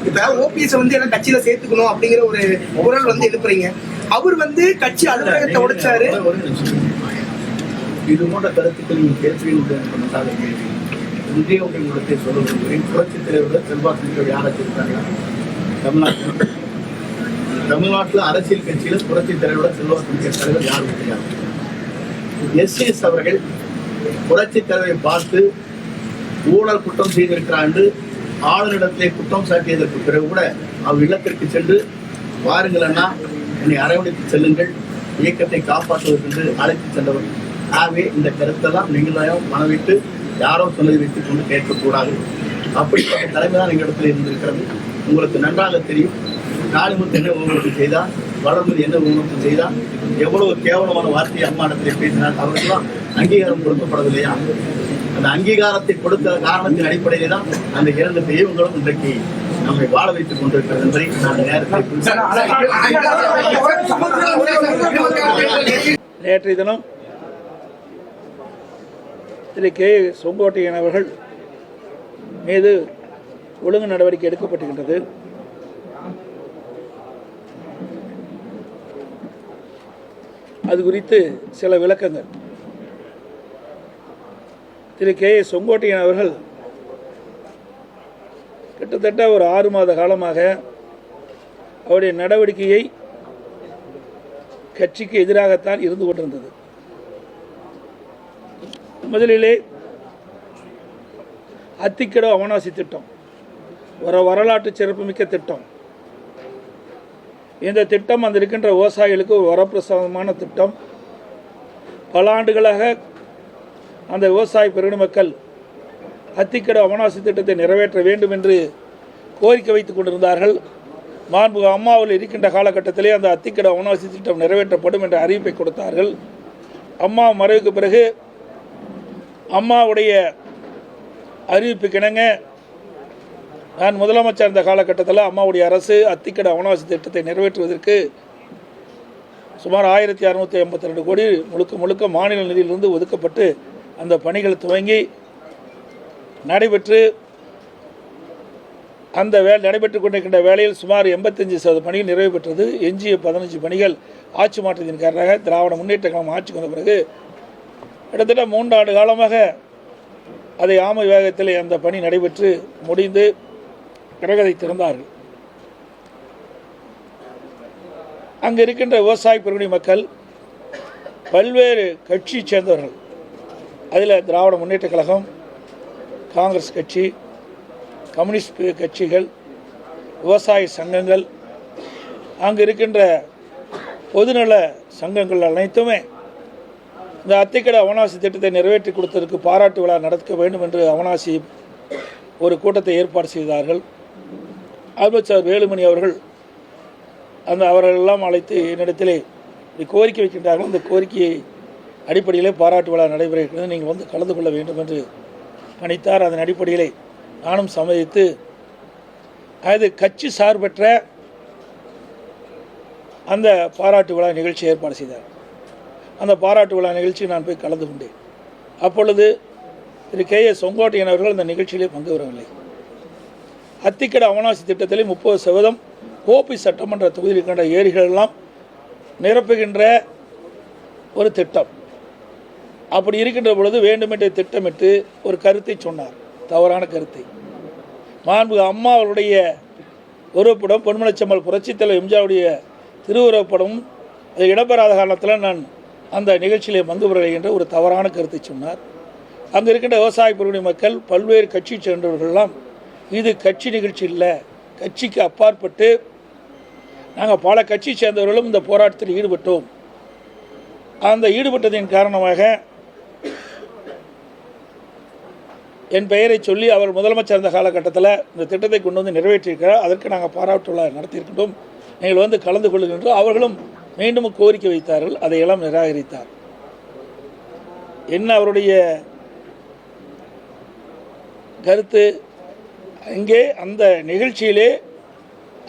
இப்ப ஓபிஎஸ் எல்லாம் கட்சியில சேர்த்துக்கணும் அப்படிங்கிற ஒரு குரல் எழுப்புறீங்க. அவர் கட்சி அலுவலகத்தை உடைச்சாரு. இது போன்ற கருத்துக்கள் நீங்கள் கேள்வியில் இந்திய உடத்தை சொல்ல விரும்புகிறேன். புரட்சித் தலைவர்கள் செல்வாக்கு யாராச்சும் இருக்காங்க தமிழ்நாட்டில் அரசியல் கட்சியில் புரட்சித் தலைவரோட செல்வாக்கு தலைவர் யாரும் கிடையாது. எஸ் அவர்கள் புரட்சித் தலைவரை பார்த்து ஊழல் குற்றம் செய்திருக்கிறார் என்று ஆளுநரிடத்திலே குற்றம் சாட்டியதற்கு பிறகு கூட அவர் இல்லத்திற்கு சென்று வாருங்கள் அண்ணா, என்னை அரவணைத்து செல்லுங்கள், இயக்கத்தை காப்பாற்றுவதற்கு அழைத்து சென்றவர். ஆகவே இந்த கருத்தெல்லாம் நீங்களும் மனவிட்டு யாரோ சொன்னதை வைத்துக் கொண்டு கேட்கக்கூடாது. அப்படிப்பட்ட தலைமை தான் எங்களிடத்தில் இருந்திருக்கிறது. உங்களுக்கு நன்றாக தெரியும், காளிமுத்து என்ன ஊழலுக்கு செய்தார், வளர்மதி என்ன ஊழலுக்கு செய்தார், எவ்வளவு கேவலமான வார்த்தையை அம்மா இடத்தில் பேசினார். அவர்களெல்லாம் அங்கீகாரம் கொடுக்கப்படவில்லையா? அந்த அங்கீகாரத்தை கொடுத்த காரணத்தின் அடிப்படையிலே தான் அந்த 2 தெய்வங்களும் இன்றைக்கு நம்மை வாழ வைத்துக் கொண்டிருக்கிறது என்பதை நான் நேரத்தில் நேற்றைய தினம் திரு கே செங்கோட்டையன் அவர்கள் மீது ஒழுங்கு நடவடிக்கை எடுக்கப்பட்டிருக்கின்றது. அது குறித்து சில விளக்கங்கள். திரு கே செங்கோட்டையன் அவர்கள் கிட்டத்தட்ட ஒரு 6 மாத காலமாக அவருடைய நடவடிக்கையை கட்சிக்கு எதிராகத்தான் இருந்து கொண்டிருந்தது. முதலிலே அத்திக்கடவு அவனாசி திட்டம் ஒரு வரலாற்று சிறப்புமிக்க திட்டம். இந்த திட்டம் அந்த இருக்கின்ற விவசாயிகளுக்கு ஒரு வரப்பிரசாதமான திட்டம். பல ஆண்டுகளாக அந்த விவசாய பெருநில மக்கள் அத்திக்கடவு அவனாசி திட்டத்தை நிறைவேற்ற வேண்டும் என்று கோரிக்கை வைத்துக் கொண்டிருந்தார்கள். மாண்புமிகு அம்மாவில் இருக்கின்ற காலகட்டத்திலே அந்த அத்திக்கடவு அவனாசி திட்டம் நிறைவேற்றப்படும் என்ற அறிவிப்பை கொடுத்தார்கள். அம்மா மறைவுக்கு பிறகு அம்மாவுடைய அறிவிப்புக்கிணங்க நான் முதலமைச்சர் இருந்த காலகட்டத்தில் அம்மாவுடைய அரசு அத்திக்கடவு அவனாசி திட்டத்தை நிறைவேற்றுவதற்கு சுமார் 1682 கோடி முழுக்க மாநில நிதியிலிருந்து ஒதுக்கப்பட்டு அந்த பணிகள் துவங்கி நடைபெற்று அந்த நடைபெற்று கொண்டிருக்கின்ற வேளையில் சுமார் 85% பணிகள் நிறைவு பெற்றது. எஞ்சிய 15 பணிகள் ஆட்சி மாற்றத்தின் காரணமாக திராவிட முன்னேற்ற கழகம் ஆட்சிக்கு வந்த பிறகு கிட்டத்தட்ட 3 ஆண்டு காலமாக அதை ஆமை வேகத்தில் அந்த பணி நடைபெற்று முடிந்து பிறகு அதை திறந்தார்கள். அங்கு இருக்கின்ற விவசாய பெருங்குடி மக்கள் பல்வேறு கட்சியை சேர்ந்தவர்கள், அதில் திராவிட முன்னேற்ற கழகம், காங்கிரஸ் கட்சி, கம்யூனிஸ்ட் கட்சிகள், விவசாய சங்கங்கள், அங்கு இருக்கின்ற பொதுநல சங்கங்கள் அனைத்துமே இந்த அத்திக்கடவு அவனாசி திட்டத்தை நிறைவேற்றி கொடுத்ததற்கு பாராட்டு விழா நடக்க வேண்டும் என்று அவனாசி ஒரு கூட்டத்தை ஏற்பாடு செய்தார்கள். அமைச்சர் வேலுமணி அவர்கள் அவர்களெல்லாம் அழைத்து என்னிடத்திலே கோரிக்கை வைக்கின்றார்கள். இந்த கோரிக்கையை அடிப்படையிலே பாராட்டு விழா நடைபெற இருக்கிறது, நீங்கள் வந்து கலந்து கொள்ள வேண்டும் என்று பணித்தார். அதன் அடிப்படையிலே நானும் சம்மதித்து அது கட்சி சார்பற்ற அந்த பாராட்டு விழா நிகழ்ச்சி ஏற்பாடு செய்தார். அந்த பாராட்டு விழா நிகழ்ச்சிக்கு நான் போய் கலந்து கொண்டேன். அப்பொழுது திரு KS செங்கோட்டையன் அவர்கள் அந்த நிகழ்ச்சியிலே பங்கு பெறவில்லை. அத்திக்கடவு அவனாசி திட்டத்திலே 30% கோபி சட்டமன்ற தொகுதியில் இருக்கின்ற ஏரிகள் எல்லாம் நிரப்புகின்ற ஒரு திட்டம். அப்படி இருக்கின்ற பொழுது வேண்டுமென்றே திட்டமிட்டு ஒரு கருத்தை சொன்னார், தவறான கருத்தை. மாண்புமிகு அம்மா அவருடைய உருவப்படம், பொன்மனச்செம்மல் புரட்சித் தலைவர் எம்ஜிஆருடைய திருவுருவப்படமும் அது இடம்பெறாத காரணத்தில் நான் அந்த நிகழ்ச்சியிலே பங்கு பெறவில்லை என்ற ஒரு தவறான கருத்தை சொன்னார். அங்கே இருக்கின்ற விவசாய பெருங்குடி மக்கள் பல்வேறு கட்சி சேர்ந்தவர்களெல்லாம் இது கட்சி நிகழ்ச்சி இல்லை, கட்சிக்கு அப்பாற்பட்டு நாங்கள் பல கட்சி சேர்ந்தவர்களும் இந்த போராட்டத்தில் ஈடுபட்டோம். அந்த ஈடுபட்டதின் காரணமாக என் பெயரை சொல்லி அவர் முதலமைச்சர் இருந்த காலகட்டத்தில் இந்த திட்டத்தை கொண்டு வந்து நிறைவேற்றியிருக்கிறார், அதற்கு நாங்கள் பாராட்டு விழா நடத்தியிருக்கின்றோம், நீங்கள் வந்து கலந்து கொள்ளுகின்றோம். அவர்களும் மீண்டும் கோரிக்கை வைத்தார்கள், அதையெல்லாம் நிராகரித்தார். என்ன அவருடைய கருத்து? அங்கே அந்த நிகழ்ச்சியிலே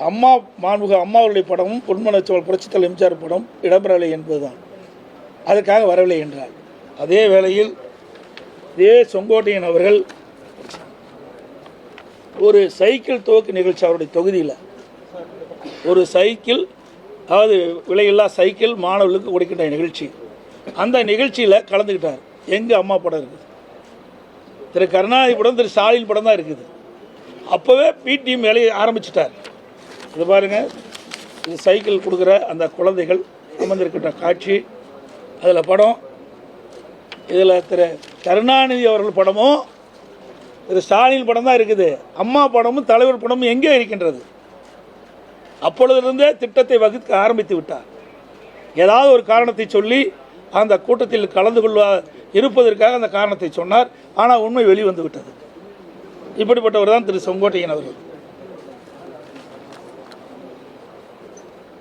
அம்மா மாண்புமிகு அம்மாவுடைய படமும் பொன்மனச்செம்மல் புரட்சித் தலைவர் எம்ஜிஆர் படம் இடம்பெறவில்லை என்பதுதான், அதற்காக வரவில்லை என்றார். அதே வேளையில் இதே செங்கோட்டையன் அவர்கள் ஒரு சைக்கிள் துவக்கு நிகழ்ச்சி அவருடைய தொகுதியில் ஒரு சைக்கிள், அதாவது விலையில்லா சைக்கிள் மாணவர்களுக்கு கொடுக்கின்ற நிகழ்ச்சி, அந்த நிகழ்ச்சியில் கலந்துக்கிட்டார். எங்கள் அம்மா படம் இருக்குது, திரு கருணாநிதி படம், திரு ஸ்டாலின் படம் தான் இருக்குது. அப்போவே பிடிஎம் வேலையை ஆரம்பிச்சிட்டார். இது பாருங்கள், இது சைக்கிள் கொடுக்குற அந்த குழந்தைகள் அமர்ந்திருக்கின்ற காட்சி, அதில் படம். இதில் திரு கருணாநிதி அவர்கள் படமும் திரு ஸ்டாலின் படம் தான் இருக்குது. அம்மா படமும் தலைவர் படமும் எங்கே இருக்கின்றது? அப்பொழுதிலிருந்தே திட்டத்தை வகுக்க ஆரம்பித்து விட்டார். ஏதாவது ஒரு காரணத்தை சொல்லி அந்த கூட்டத்தில் கலந்து இருப்பதற்காக அந்த காரணத்தை சொன்னார். ஆனால் உண்மை வெளிவந்து விட்டது. இப்படிப்பட்டவர் தான் திரு செங்கோட்டையன் அவர்கள்.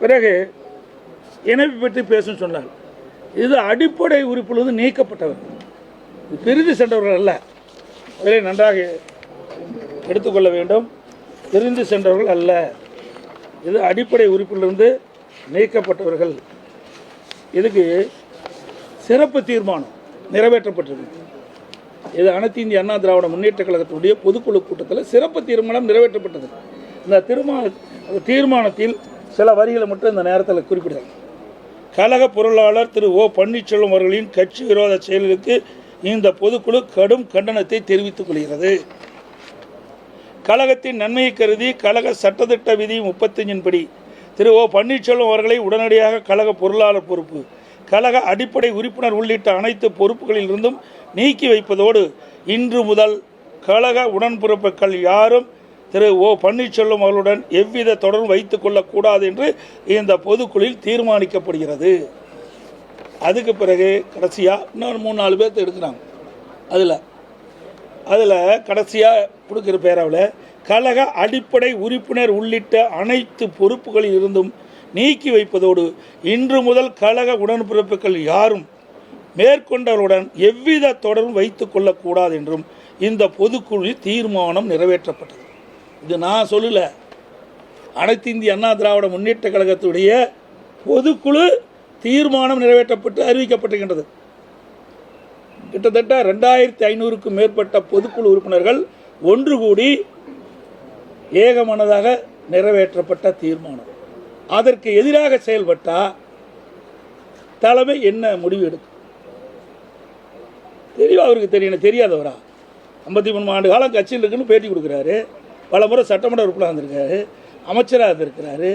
பிறகு இணைப்பு பற்றி பேசும் சொன்னார். இது அடிப்படை உறுப்பிலிருந்து நீக்கப்பட்டவர், இது பிரிந்து சென்றவர்கள் அல்ல. அதிலே நன்றாக எடுத்துக்கொள்ள வேண்டும். பிரிந்து சென்றவர்கள் அல்ல, இது அடிப்படை உறுப்பிலிருந்து நீக்கப்பட்டவர்கள். இதுக்கு சிறப்பு தீர்மானம் நிறைவேற்றப்பட்டிருக்கு. இது அனைத்து இந்திய அண்ணா திராவிட முன்னேற்ற கழகத்தினுடைய பொதுக்குழு கூட்டத்தில் சிறப்பு தீர்மானம் நிறைவேற்றப்பட்டது. இந்த தீர்மானத்தில் சில வரிகளை மட்டும் இந்த நேரத்தில் குறிப்பிடுறாங்க. கழக பொருளாளர் திரு O பன்னீர்செல்வம் அவர்களின் கட்சி விரோத செயல்களுக்கு இந்த பொதுக்குழு கடும் கண்டனத்தை தெரிவித்துக் கொள்கிறது. கழகத்தின் நன்மையை கருதி கழக சட்டத்திட்ட விதி 35 படி திரு O பன்னீர்செல்வம் அவர்களை உடனடியாக கழக பொருளாளர் பொறுப்பு, கழக அடிப்படை உறுப்பினர் உள்ளிட்ட அனைத்து பொறுப்புகளிலிருந்தும் நீக்கி வைப்பதோடு இன்று முதல் கழக உடன்பிறப்புகள் யாரும் திரு ஓ பன்னீர்செல்வம் அவர்களுடன் எவ்வித தொடர்பும் வைத்துக் கொள்ளக்கூடாது என்று இந்த பொதுக்குழுவில் தீர்மானிக்கப்படுகிறது. அதுக்கு பிறகு கடைசியாக இன்னொரு 3-4 பேர்த்து எடுக்கிறாங்க. அதில் கடைசியாக கொடுக்குற பேராவில் கழக அடிப்படை உறுப்பினர் உள்ளிட்ட அனைத்து பொறுப்புகளில் இருந்தும் நீக்கி வைப்பதோடு இன்று முதல் கழக உடன்பிறப்புகள் யாரும் மேற்கொண்டவருடன் எவ்வித தொடர்பும் வைத்துக் கொள்ளக்கூடாது என்றும் இந்த பொதுக்குழுவில் தீர்மானம் நிறைவேற்றப்பட்டது. இது நான் சொல்லல, அனைத்து இந்திய அண்ணா திராவிட முன்னேற்ற கழகத்துடைய பொதுக்குழு தீர்மானம் நிறைவேற்றப்பட்டு அறிவிக்கப்பட்டிருக்கின்றது. கிட்டத்தட்ட 2500க்கும் மேற்பட்ட பொதுக்குழு உறுப்பினர்கள் ஒன்று கூடி ஏகமனதாக நிறைவேற்றப்பட்ட தீர்மானம். அதற்கு எதிராக செயல்பட்டால் தலைமை என்ன முடிவு எடுக்கும்? தெளிவாக அவருக்கு தெரியணும். தெரியாதவரா? 53 ஆண்டு காலம் கட்சியில் இருக்குன்னு பேட்டி கொடுக்குறாரு, பல முறை சட்டமன்ற உறுப்பினராக இருந்திருக்காரு, அமைச்சராக இருந்திருக்கிறாரு,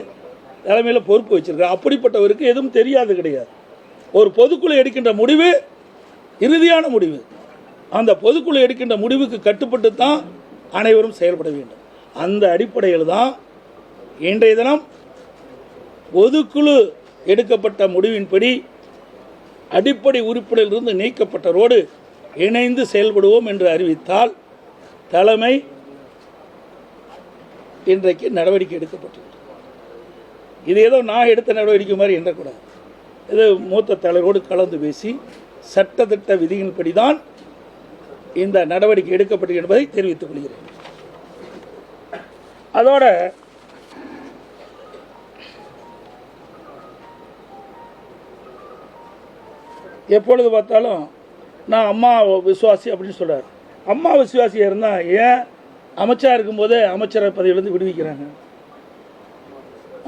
தலைமையில் பொறுப்பு வச்சிருக்காரு. அப்படிப்பட்டவருக்கு எதுவும் தெரியாது கிடையாது. ஒரு பொதுக்குழு எடுக்கின்ற முடிவு இறுதியான முடிவு. அந்த பொதுக்குழு எடுக்கின்ற முடிவுக்கு கட்டுப்பட்டு தான் அனைவரும் செயல்பட வேண்டும். அந்த அடிப்படையில் தான் இன்றைய தினம் பொதுக்குழு எடுக்கப்பட்ட முடிவின்படி அடிப்படை உறுப்பினரிலிருந்து நீக்கப்பட்டவரோடு இணைந்து செயல்படுவோம் என்று அறிவித்தால் தலைமை இன்றைக்கு நடவடிக்கை எடுக்கப்பட்டது. இது ஏதோ நான் எடுத்த நடவடிக்கை மாதிரி எண்ணக்கூடாது. இது மூத்த தலைவரோடு கலந்து பேசி சட்டத்திட்ட விதிகளின்படி தான் இந்த நடவடிக்கை எடுக்கப்பட்டது என்பதை தெரிவித்துக் கொள்கிறேன். அதோட எப்பொழுது பார்த்தாலும் நான் அம்மா விசுவாசி அப்படின்னு சொல்கிறார். அம்மா விசுவாசியாக இருந்தால் ஏன் அமைச்சராக இருக்கும்போதே அமைச்சரை பதவியிலேருந்து விடுவிக்கிறாங்க?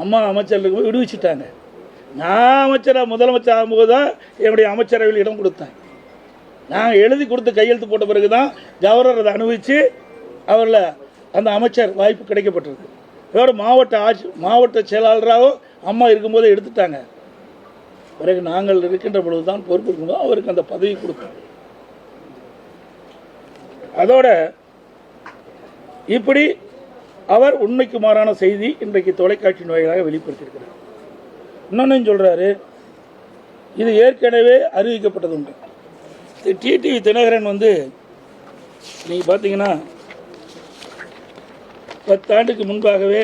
அம்மா அமைச்சர் இருக்கும்போது விடுவிச்சுட்டாங்க. நான் அமைச்சராக முதலமைச்சர் ஆகும்போது தான் என்னுடைய அமைச்சரவையில் இடம் கொடுத்தேன். நாங்கள் எழுதி கொடுத்து கையெழுத்து போட்ட பிறகு தான் கவர்னர் அதை அனுபவித்து அவரில் அந்த அமைச்சர் வாய்ப்பு கிடைக்கப்பட்டிருக்கு. இதோட மாவட்ட செயலாளராகவும் அம்மா இருக்கும்போதே எடுத்துட்டாங்க. பிறகு நாங்கள் இருக்கின்ற பொழுது தான் பொறுப்பு இருக்கும்போது அவருக்கு அந்த பதவி கொடுத்தோம். அதோட இப்படி அவர் உண்மைக்கு மாறான செய்தி இன்றைக்கு தொலைக்காட்சி வாயிலாக வெளிப்படுத்தியிருக்கிறார். இன்னொன்னு சொல்கிறாரு, இது ஏற்கனவே அறிவிக்கப்பட்டது உண்டு. டிடிவி தினகரன் நீங்கள் பார்த்தீங்கன்னா 10 ஆண்டுக்கு முன்பாகவே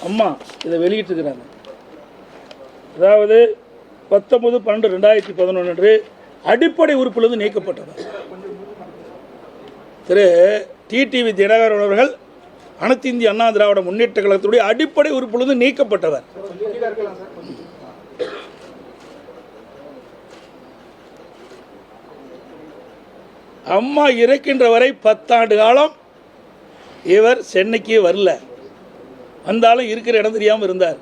அம்மா இதை வெளியிட்டிருக்கிறாங்க. அதாவது 19/12/2011 அன்று அடிப்படை உறுப்பிலிருந்து நீக்கப்பட்டவர் திரு டிடிவி தினகரன் அவர்கள் அனைத்து இந்திய அண்ணா திராவிட முன்னேற்ற கழகத்துடைய அடிப்படை உறுப்பிலிருந்து நீக்கப்பட்டவர். அம்மா இறக்கின்ற வரை 10 ஆண்டு காலம் இவர் சென்னைக்கு வரல. வந்தாலும் இருக்கிற இடம் தெரியாமல் இருந்தார்.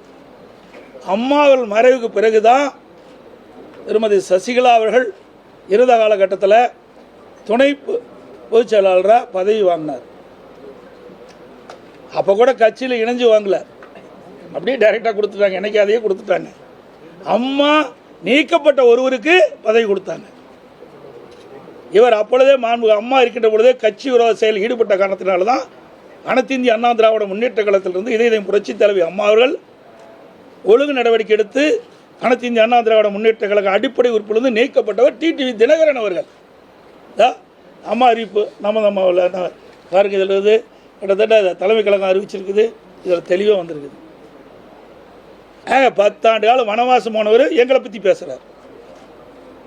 அம்மாவர்கள் மறைவுக்கு பிறகுதான் திருமதி சசிகலா அவர்கள் இறுதி காலகட்டத்தில் துணை பொதுச் செயலாளராக பதவி வாங்கினார். அப்போ கூட கட்சியில் இணைஞ்சு வாங்கல, அப்படியே டைரெக்டாக கொடுத்துட்டாங்க. எனக்கு அதையே கொடுத்துட்டாங்க. அம்மா நீக்கப்பட்ட ஒருவருக்கு பதவி கொடுத்தாங்க. இவர் அப்பொழுதே அம்மா இருக்கின்ற பொழுதே கட்சி விரோத செயலில் ஈடுபட்ட காரணத்தினால தான் அனைத்து இந்திய அண்ணா திராவிட முன்னேற்ற கழகத்திலிருந்து இதயம் புரட்சி தலைவி அம்மா அவர்கள் ஒழுங்கு நடவடிக்கை எடுத்து அனைத்து இந்திய அண்ணா திராவிட முன்னேற்ற கழக அடிப்படை உறுப்பிலிருந்து நீக்கப்பட்டவர் டிடிவி தினகரன் அவர்கள். அம்மா அறிவிப்பு நம்ம பாருங்க, இதில் கிட்டத்தட்ட தலைமை கழகம் அறிவிச்சிருக்குது. இதில் தெளிவாக வந்திருக்குது. 10 ஆண்டு காலம் வனவாசம் போனவர் எங்களை பற்றி பேசுகிறார்.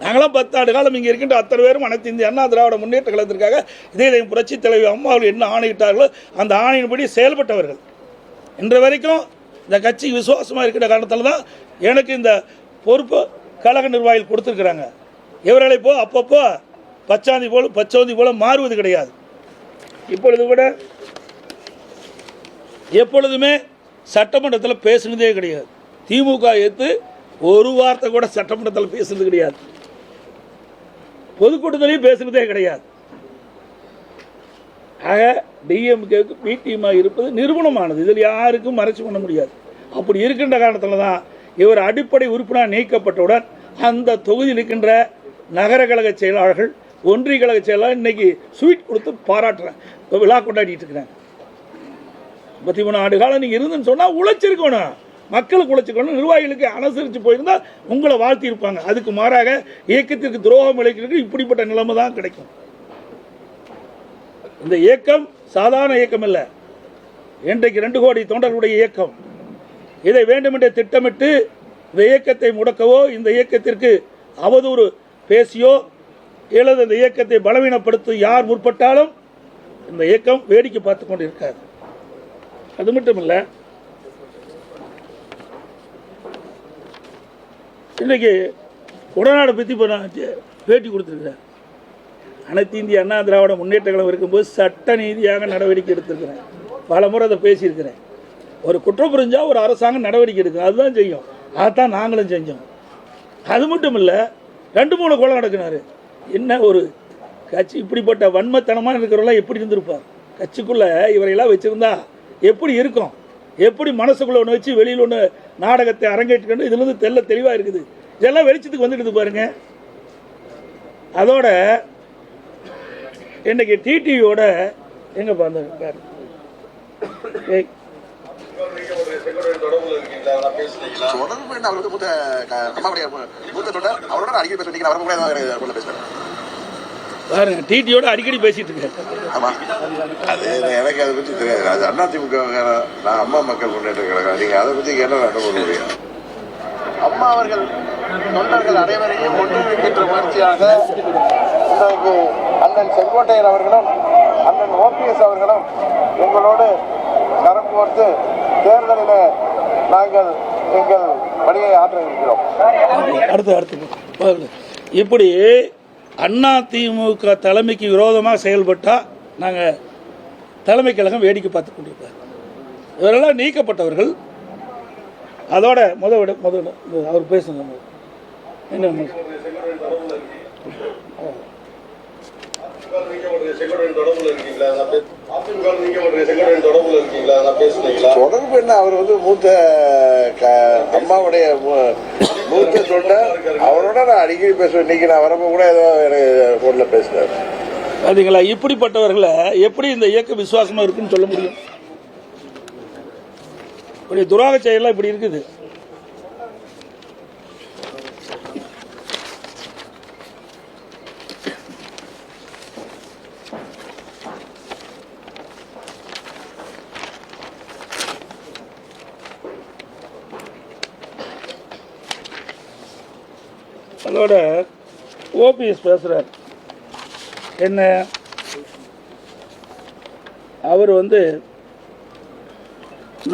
நாங்களாம் 10 ஆண்டு காலம் இங்கே இருக்கின்ற அத்தனை பேரும் அனைத்து இந்திய அண்ணா திராவிட முன்னேற்ற கழகத்திற்காக இதயம் புரட்சி தலைவி அம்மா அவர்கள் என்ன ஆணையிட்டார்களோ அந்த ஆணையின்படி செயல்பட்டவர்கள். இன்று வரைக்கும் இந்த கட்சிக்கு விசுவாசமாக இருக்கிற காரணத்தால் தான் எனக்கு இந்த பொறுப்பு கழக நிர்வாகிகள் கொடுத்துருக்குறாங்க. இவர்களை அப்பப்போ பச்சோந்தி போல மாறுவது கிடையாது. இப்பொழுது கூட எப்பொழுதுமே சட்டமன்றத்தில் பேசுனதே கிடையாது. திமுக எடுத்து ஒரு வார்த்தை கூட சட்டமன்றத்தில் பேசுறது கிடையாது. பொதுக்கூட்டத்திலையும் பேசுனதே கிடையாது. ஆக டிஎம்கேவுக்கு பிடிஎம்மாக இருப்பது நிறுவனமானது. இதில் யாருக்கும் மறைச்சு பண்ண முடியாது. அப்படி இருக்கின்ற காரணத்தில் தான் இவர் அடிப்படை உறுப்பினர் நீக்கப்பட்டவுடன் அந்த தொகுதியில் இருக்கின்ற நகர கழக செயலாளர்கள் ஒன்றிய கழக செயலாளர் இன்னைக்கு ஸ்வீட் கொடுத்து பாராட்டுறேன், விழா கொண்டாடிட்டு இருக்கிறாங்க. 33 ஆண்டு காலம் நீங்கள் இருந்துன்னு சொன்னால் உழைச்சிருக்கணும், மக்களுக்கு உழைச்சிக்கணும், நிர்வாகிகளுக்கு அனுசரித்து போயிருந்தால் உங்களை வாழ்த்தி இருப்பாங்க. அதுக்கு மாறாக இயக்கத்திற்கு துரோகம் இழைக்கிறதுக்கு இப்படிப்பட்ட நிலைமை தான் கிடைக்கும். இந்த இயக்கம் சாதாரண இயக்கம் இல்லை, இன்றைக்கு 2 கோடி தொண்டர்களுடைய இயக்கம். இதை வேண்டுமென்றே திட்டமிட்டு இந்த இயக்கத்தை முடக்கவோ, இந்த இயக்கத்திற்கு அவதூறு பேசியோ அல்லது இந்த இயக்கத்தை பலவீனப்படுத்த யார் முற்பட்டாலும் இந்த இயக்கம் வேடிக்கை பார்த்து கொண்டு இருக்காது. அது மட்டும் இல்லை, இன்னைக்கு உடனாட பற்றி பேட்டி கொடுத்துருக்கிறேன். அனைத்து இந்திய அண்ணா திராவிட முன்னேற்ற கழகம் இருக்கும்போது சட்ட நீதியாக நடவடிக்கை எடுத்திருக்கிறேன். பல முறை அதை பேசியிருக்கிறேன். ஒரு குற்றம் புரிஞ்சால் ஒரு அரசாங்கம் நடவடிக்கை எடுக்கும், அதுதான் செய்யும். அதைத்தான் நாங்களும் செஞ்சோம். அது மட்டும் இல்லை, 2-3 கொலை நடக்கினார். என்ன ஒரு கட்சி இப்படிப்பட்ட வன்மத்தனமாக இருக்கிறவங்களாம் எப்படி இருந்திருப்பார்? கட்சிக்குள்ளே இவரையெல்லாம் வச்சுருந்தா எப்படி இருக்கும்? எப்படி மனசுக்குள்ளே ஒன்று வச்சு வெளியில் ஒன்று நாடகத்தை அரங்கேற்றுக்கணும்? இதுலேருந்து தெளிவாக இருக்குது. இதெல்லாம் வெளிச்சத்துக்கு வந்துடுது பாருங்க. அதோட இன்னைக்கு டிடிவியோட எங்கே பார்த்தாரு பாருங்க, டிடியோட அடிக்கடி பேசிட்டு இருக்கேன். அது எனக்கு அதை பற்றி தெரியாது. அது அதிமுக, நான் அம்மா மக்கள் முன்னேற்ற கழகம். நீங்க அதை பற்றி கேட்டால் என்ன பண்ண முடியும்? அம்மா அவர்கள் தொண்டர்கள் அனைவரையும் ஒன்றிணைக்கின்ற முயற்சியாக இன்றைக்கு அண்ணன் செங்கோட்டையன் அவர்களும் அண்ணன் OPS அவர்களும் எங்களோடு கரம் கோர்த்து தேர்தலில் நாங்கள் எங்கள் பணியை ஆற்ற இருக்கிறோம். அடுத்து இப்படி அதிமுக தலைமைக்கு விரோதமாக செயல்பட்டால் நாங்கள் தலைமை கழகம் வேடிக்கை பார்த்து கொண்டிருப்பார். இவரெல்லாம் நீக்கப்பட்டவர்கள். அதோட முதல் அவர் பேசுங்க. என்ன தொடர்பு என்ன? அவர் மூத்த அம்மாவுடைய மூத்த தொண்டர். அவரோட நான் அடிக்கடி பேசுவேன். இன்னைக்கு நான் வரப்போ கூட ஏதோ எனக்கு போன்ல பேசுறாரு. பாத்தீங்களா, இப்படிப்பட்டவர்களை எப்படி இந்த இயக்க விசுவாசமா இருக்குன்னு சொல்ல முடியும்? இப்படி துரோக செயலாம் இப்படி இருக்குது. அதோட OPS பேசுறார். என்ன, அவர்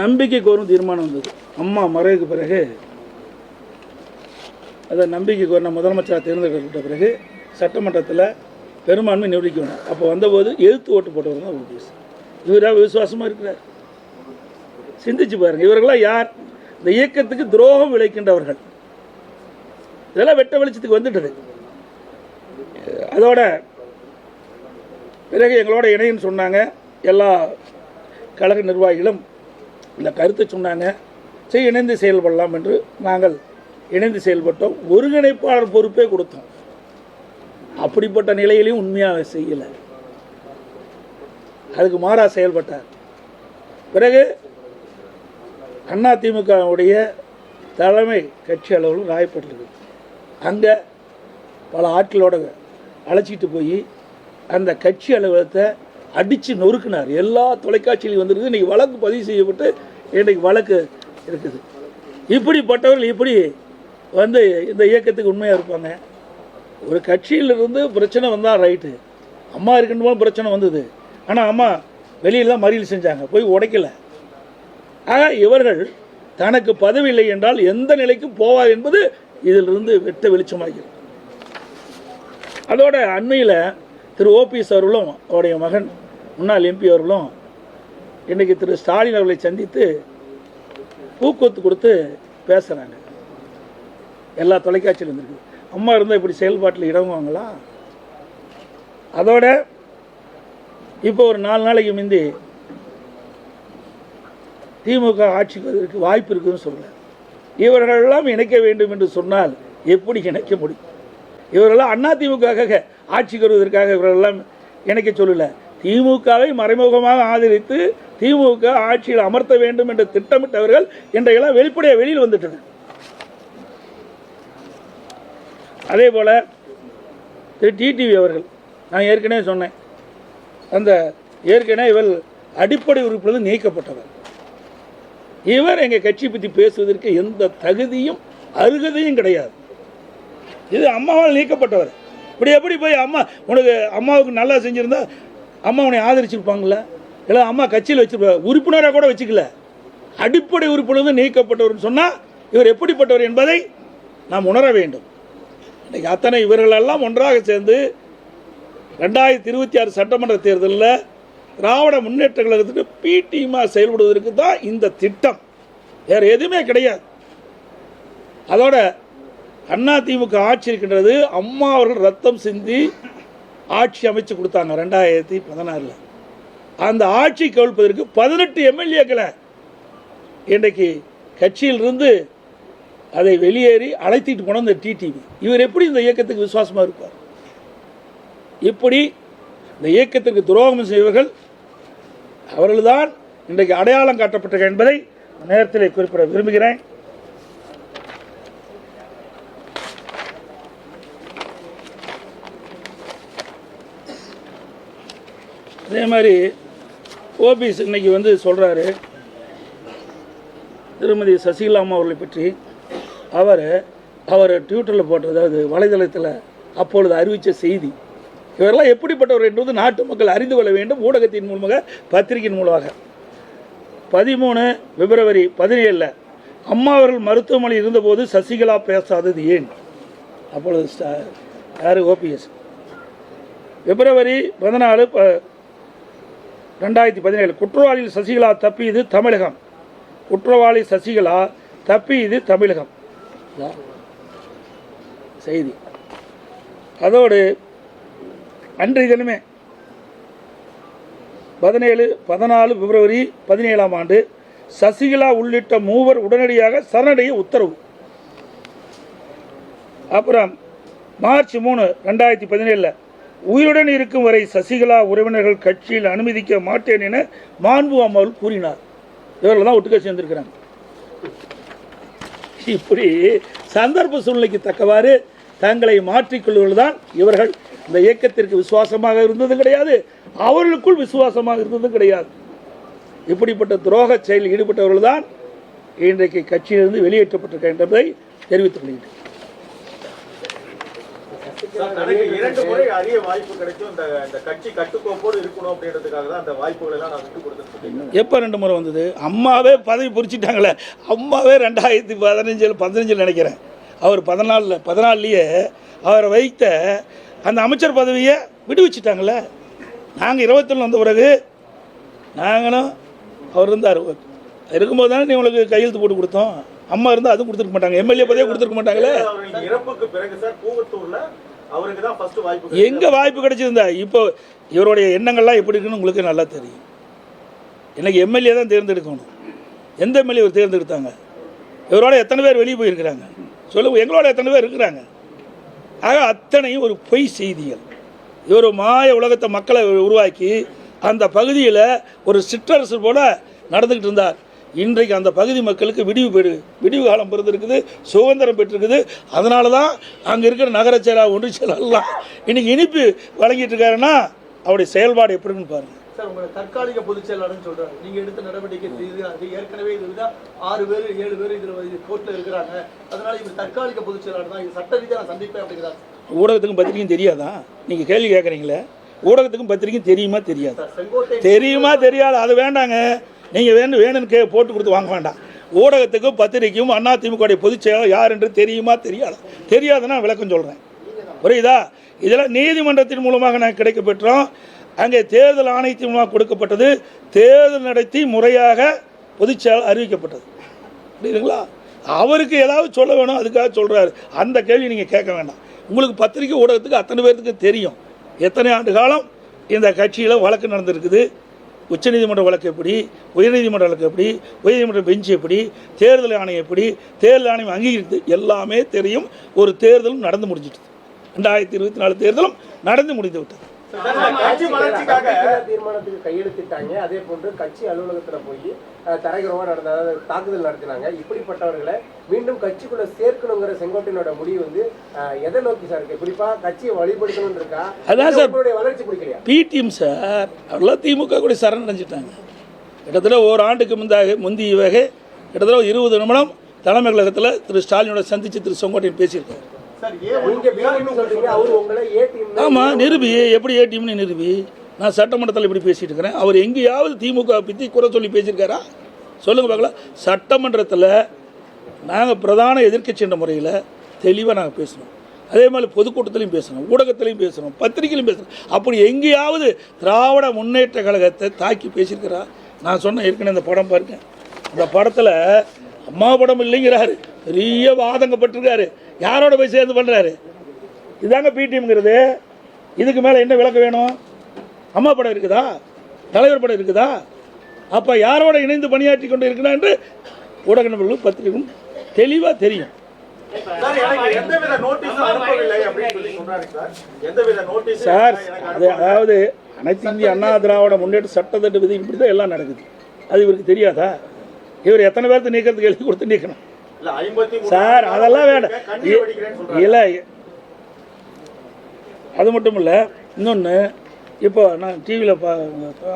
நம்பிக்கைக்கு ஒரு தீர்மானம் வந்தது. அம்மா மறைவுக்கு பிறகு அதை நம்பிக்கைக்கு ஒரு முதலமைச்சராக தேர்ந்தெடுக்கப்பட்ட பிறகு சட்டமன்றத்தில் பெரும்பான்மை நிரூபிக்கணும். அப்போ வந்தபோது எதிர்த்து ஓட்டு போட்டவர் தான் OPS. இவராக விசுவாசமாக இருக்கிறார். சிந்திச்சு பாருங்க, இவர்களாம் யார்? இந்த இயக்கத்துக்கு துரோகம் விளைக்கின்றவர்கள். இதெல்லாம் வெட்ட வெளிச்சத்துக்கு வந்துட்டது. அதோட பிறகு எங்களோட இணைன்னு சொன்னாங்க. எல்லா கழக நிர்வாகிகளும் இந்த கருத்தை சொன்னாங்க. சரி, இணைந்து செயல்படலாம் என்று நாங்கள் இணைந்து செயல்பட்டோம். ஒருங்கிணைப்பாளர் பொறுப்பே கொடுத்தோம். அப்படிப்பட்ட நிலையிலையும் உண்மையாக செய்யலை. அதுக்கு மாறா செயல்பட்டார். பிறகு அதிமுகவுடைய தலைமை கட்சி அளவில் ராயப்பட்டிருக்கு. அங்கே பல ஆட்களோட அழைச்சிட்டு போய் அந்த கட்சி அலுவலகத்தை அடித்து நொறுக்கினார். எல்லா தொலைக்காட்சியிலையும் வந்துருக்குது. இன்றைக்கி வழக்கு பதிவு செய்யப்பட்டு இன்றைக்கு வழக்கு இருக்குது. இப்படிப்பட்டவர்கள் இப்படி இந்த இயக்கத்துக்கு உண்மையாக இருப்பாங்க. ஒரு கட்சியிலிருந்து பிரச்சனை வந்தால் ரைட்டு. அம்மா இருக்கின்ற பிரச்சனை வந்தது. ஆனால் அம்மா வெளியில் தான் மறியல் செஞ்சாங்க, போய் உடைக்கலை. ஆக இவர்கள் தனக்கு பதவி இல்லை என்றால் எந்த நிலைக்கும் போவார் என்பது இதிலிருந்து வெட்ட வெளிச்சமாகிறது. அதோட அண்மையில் திரு OPS அவர்களும் அவருடைய மகன் முன்னாள் MP அவர்களும் இன்றைக்கி திரு ஸ்டாலின் அவர்களை சந்தித்து பூக்கொத்து கொடுத்து பேசுகிறாங்க. எல்லா தொலைக்காட்சியில் இருந்திருக்கு. அம்மா இருந்தால் இப்படி செயல்பாட்டில் இடங்குவாங்களா? அதோட இப்போ ஒரு 4 நாளைக்கு முந்தி திமுக ஆட்சிக்கு வருவதற்கு வாய்ப்பு இருக்குதுன்னு சொல்கிறேன். இவர்களெல்லாம் இணைக்க வேண்டும் என்று சொன்னால் எப்படி இணைக்க முடியும்? இவரெல்லாம் அதிமுக ஆட்சிக்கு வருவதற்காக இவரெல்லாம் இணைக்க சொல்லல. திமுகவை மறைமுகமாக ஆதரித்து திமுக ஆட்சியில் அமர்த்த வேண்டும் என்று திட்டமிட்டவர்கள் இன்றையெல்லாம் வெளிப்படையாக வெளியில் வந்துட்டது. அதே போல திரு டிடிவி அவர்கள், நான் ஏற்கனவே சொன்னேன், அந்த ஏற்கனவே இவர் அடிப்படை உறுப்பிலிருந்து நீக்கப்பட்டவர். இவர் எங்கள் கட்சி பற்றி பேசுவதற்கு எந்த தகுதியும் அருகதையும் கிடையாது. இது அம்மாவால் நீக்கப்பட்டவர். இப்படி எப்படி போய் அம்மா உனக்கு அம்மாவுக்கு நல்லா செஞ்சுருந்தா அம்மா உன்னை ஆதரிச்சிருப்பாங்கள? இல்லை அம்மா கட்சியில் வச்சிருப்பா, உறுப்பினராக கூட வச்சுக்கல. அடிப்படை உறுப்பிலிருந்து நீக்கப்பட்டவர்னு சொன்னால் இவர் எப்படிப்பட்டவர் என்பதை நாம் உணர வேண்டும். இன்றைக்கு அத்தனை இவர்களெல்லாம் ஒன்றாக சேர்ந்து 2026 சட்டமன்ற தேர்தலில் திராவிட முன்னேற்ற கழகத்துக்கு பிடிமாக செயல்படுவதற்கு தான் இந்த திட்டம், வேறு எதுவுமே கிடையாது. அதோட அதிமுக ஆட்சி இருக்கின்றது. அம்மா அவர்கள் ரத்தம் சிந்தி ஆட்சி அமைச்சு கொடுத்தாங்க 2016. அந்த ஆட்சி கவிழ்ப்பதற்கு 18 எம்எல்ஏக்களை இன்றைக்கு கட்சியிலிருந்து அதை வெளியேறி அழைத்திட்டு போன இந்த டிடிவி, இவர் எப்படி இந்த இயக்கத்துக்கு விசுவாசமாக இருப்பார்? இப்படி இந்த இயக்கத்திற்கு துரோகம் செய்வர்கள் அவர்கள்தான் இன்றைக்கு அடையாளம் காட்டப்பட்ட என்பதை நேரத்தில் குறிப்பிட விரும்புகிறேன். அதே மாதிரி ஓபிஎஸ் இன்னைக்கு வந்து சொல்கிறாரு திருமதி சசிகலா அம்மா அவர்களை பற்றி. அவர் ட்விட்டரில் போட்டது, அதாவது வலைதளத்தில் அப்பொழுது அறிவித்த செய்தி, இவரெல்லாம் எப்படிப்பட்டவர் என்பது நாட்டு மக்கள் அறிந்து கொள்ள வேண்டும். ஊடகத்தின் மூலமாக, பத்திரிகையின் மூலமாக 13 பிப்ரவரி 17 அம்மா அவர்கள் மருத்துவமனையில் இருந்தபோது சசிகலா பேசாதது ஏன்? அப்பொழுது யார்? ஓபிஎஸ். பிப்ரவரி 14 2017 குற்றவாளியில் சசிகலா தப்பியது தமிழகம். குற்றவாளி சசிகலா தப்பியது தமிழகம் செய்தி. அதோடு அன்றைய தினமே 14 பிப்ரவரி 17 சசிகலா உள்ளிட்ட 3 உடனடியாக சரணடைய உத்தரவு. அப்புறம் மார்ச் 3 2017 உயிருடன் இருக்கும் வரை சசிகலா உறவினர்கள் கட்சியில் அனுமதிக்க மாட்டேன் என மாண்பு அம்மாள் கூறினார். இவர்கள் தான் ஒட்டுக்க சேர்ந்திருக்கிறாங்க. இப்படி சந்தர்ப்ப சூழ்நிலைக்கு தக்கவாறு தங்களை மாற்றிக்கொள்வதுதான் இவர்கள். இந்த இயக்கத்திற்கு விசுவாசமாக இருந்தது கிடையாது, அவர்களுக்குள் விசுவாசமாக இருந்தது கிடையாது. இப்படிப்பட்ட துரோக செயலில் ஈடுபட்டவர்கள் தான் இன்றைக்கு கட்சியிலிருந்து வெளியேற்றப்பட்டிருக்க என்பதை தெரிவித்துக் கொள்கிறேன். தனக்கு 2 முறை அரிய வாய்ப்பு கிடைக்கும். இந்த கட்சி கட்டுக்கோப்போடு இருக்கணும் அப்படின்றதுக்காக தான் அந்த வாய்ப்புகளை எல்லாம் நான் விட்டு கொடுத்துருக்கேன். எப்போ 2 முறை வந்தது? அம்மாவே பதவி பொறிச்சிட்டாங்களே. அம்மாவே 2015 நினைக்கிறேன். அவர் 14 அவரை வைத்த அந்த அமைச்சர் பதவியை விடுவிச்சிட்டாங்களே. நாங்கள் 21 வந்த பிறகு நாங்களும் அவர் இருந்தார் இருக்கும்போது தானே உங்களுக்கு கையெழுத்து போட்டு கொடுத்தோம். அம்மா இருந்தால் அதுவும் கொடுத்துருக்க மாட்டாங்க, எம்எல்ஏ பதவியே கொடுத்துருக்க மாட்டாங்களே. இறப்புக்கு பிறகு சார் கூவத்தூர்ல அவருக்கு தான் ஃபர்ஸ்ட் வாய்ப்பு. எங்கே வாய்ப்பு கிடைச்சிருந்தா? இப்போ இவருடைய எண்ணங்கள்லாம் எப்படி இருக்குன்னு உங்களுக்கு நல்லா தெரியும். எனக்கு எம்எல்ஏ தான் தேர்ந்தெடுக்கணும். எந்த எம்எல்ஏ தேர்ந்தெடுத்தாங்க? இவரோட எத்தனை பேர் வெளியே போயிருக்கிறாங்க சொல்லுங்க. எங்களோட எத்தனை பேர் இருக்கிறாங்க? ஆக அத்தனையும் ஒரு பொய் செய்திகள். இவர் மாய உலகத்தை மக்களை உருவாக்கி அந்த பகுதியில் ஒரு சிற்றரசு போல நடந்துக்கிட்டு இருந்தார். இன்றைக்கு அந்த பகுதி மக்களுக்கு விடிவு காலம் பிறந்திருக்குது, சுதந்திரம் பெற்றிருக்குது. அதனால தான் அங்கே இருக்கிற நகர செயலாளர், ஒன்றிய செயலாளர்லாம் இன்னைக்கு இனிப்பு வழங்கிட்டு இருக்காருன்னா அவருடைய செயல்பாடு எப்படின்னு பாருங்கள். சார், உங்களை தற்காலிக பொதுச் செயலாளர்னு சொல்கிறாங்க. நீங்கள் எடுத்த நடவடிக்கை அது ஏற்கனவே இது 6 பேர் 7 பேர் இதில் கோர்ட்டில் இருக்கிறாங்க. அதனால் இவர் தற்காலிக பொதுச் செயலாளர் தான், இது சட்ட ரீதியாக நான் சந்திப்பேன் அப்படிங்கிறார். ஊடகத்துக்கும் பத்திரிக்கையும் தெரியாதான்? நீங்கள் கேள்வி கேட்குறீங்களே. ஊடகத்துக்கும் பத்திரிக்கையும் தெரியுமா தெரியாது? தெரியுமா தெரியாது? அது வேண்டாங்க. நீங்கள் வேணும்னு போட்டு கொடுத்து வாங்க வேண்டாம். ஊடகத்துக்கும் பத்திரிக்கையும் அதிமுக பொதுச் செயலாளர் யார் என்று தெரியுமா தெரியாது? தெரியாதுன்னா விளக்கம் சொல்கிறேன், புரியுதா? இதெல்லாம் நீதிமன்றத்தின் மூலமாக நாங்கள் கிடைக்க பெற்றோம். அங்கே தேர்தல் ஆணையத்தின் மூலமாக கொடுக்கப்பட்டது. தேர்தல் நடத்தி முறையாக பொதுச் செயலாளர் அறிவிக்கப்பட்டது. புரியுதுங்களா? அவருக்கு ஏதாவது சொல்ல வேணும், அதுக்காக சொல்கிறாரு. அந்த கேள்வி நீங்கள் கேட்க வேண்டாம். உங்களுக்கு பத்திரிக்கை ஊடகத்துக்கு அத்தனை பேருக்கு தெரியும் எத்தனை ஆண்டு காலம் இந்த கட்சியில் வழக்கு நடந்திருக்குது. உச்சநீதிமன்ற வழக்கு எப்படி, உயர்நீதிமன்ற வழக்கு எப்படி, உயர்நீதிமன்ற பெஞ்ச் எப்படி, தேர்தல் ஆணையம் எப்படி, தேர்தல் ஆணையம் அங்கீகரித்து எல்லாமே தெரியும். ஒரு தேர்தலும் நடந்து முடிஞ்சிட்டு 2024 தேர்தலும் நடந்து முடிந்து விட்டது. கட்சி வளர்ச்சிக்காக தீர்மானத்துக்கு கையெழுத்திட்டாங்க. அதே போன்று கட்சி அலுவலகத்துல போய் தரைகுறமா நடந்த அதாவது தாக்குதல் நடத்தினாங்க. இப்படிப்பட்டவர்களை மீண்டும் கட்சிக்குள்ள சேர்க்கணுங்கிற செங்கோட்டையனோட முடிவு வந்து எதை நோக்கி சார் இருக்கு? குறிப்பா கட்சியை வழிபடுத்தணும் இருக்கா? அதான் சார் உங்களுடைய வளர்ச்சி பிடிக்கலையா? பிடிஎம் சார் அவரெல்லாம் திமுக கூட சரணடைஞ்சிட்டாங்க. கிட்டத்தட்ட ஓராண்டுக்கு முந்தியவாக கிட்டத்தட்ட 20 நிமிடம் தலைமை கழகத்தில் திரு ஸ்டாலினோட சந்தித்து திரு செங்கோட்டையன் பேசியிருக்காரு. ஆமாம், நிரூபி எப்படி ஏடிஎம்னு நிரூபி. நான் சட்டமன்றத்தில் இப்படி பேசிட்டு இருக்கிறேன். அவர் எங்கேயாவது திமுக பற்றி குறை சொல்லி பேசியிருக்காரா? சொல்லுங்க பார்க்கலாம். சட்டமன்றத்தில் நாங்கள் பிரதான எதிர்க்கட்சி என்ற முறையில் தெளிவாக நாங்கள் பேசணும். அதே மாதிரி பொதுக்கூட்டத்திலையும் பேசணும், ஊடகத்திலையும் பேசணும், பத்திரிகையிலையும் பேசணும். அப்படி எங்கேயாவது திராவிட முன்னேற்ற கழகத்தை தாக்கி பேசியிருக்கிறா? நான் சொன்ன ஏற்கனவே இந்த படம் பாருங்க. இந்த படத்தில் அம்மா படம் இல்லைங்கிறாரு, பெரிய வாதங்கப்பட்டிருக்காரு. யாரோட போய் சேர்ந்து பண்ணுறாரு? இதாங்க பிடிஎம்ங்கிறது. இதுக்கு மேலே என்ன விளக்கம் வேணும்? அம்மா படம் இருக்குதா? தலைவர் படம் இருக்குதா? அப்போ யாரோட இணைந்து பணியாற்றி கொண்டு இருக்கிறா என்று ஊடக நபர்களும் பத்திரிகையும் தெளிவாக தெரியும். சார் அதாவது அனைத்து இந்திய அண்ணா திராவிட முன்னேற்ற சட்டத்திட்ட விதி இப்படி தான் எல்லாம் நடக்குது. அது இவருக்கு தெரியாதா? இவர் எத்தனை பேர்த்து நீக்கிறதுக்கு எழுதி கொடுத்து நீக்கணும் சார்? அதெல்லாம் வேண்டாம். இல்லை, அது மட்டும் இல்லை. இன்னொன்று, இப்போ நான் டிவியில்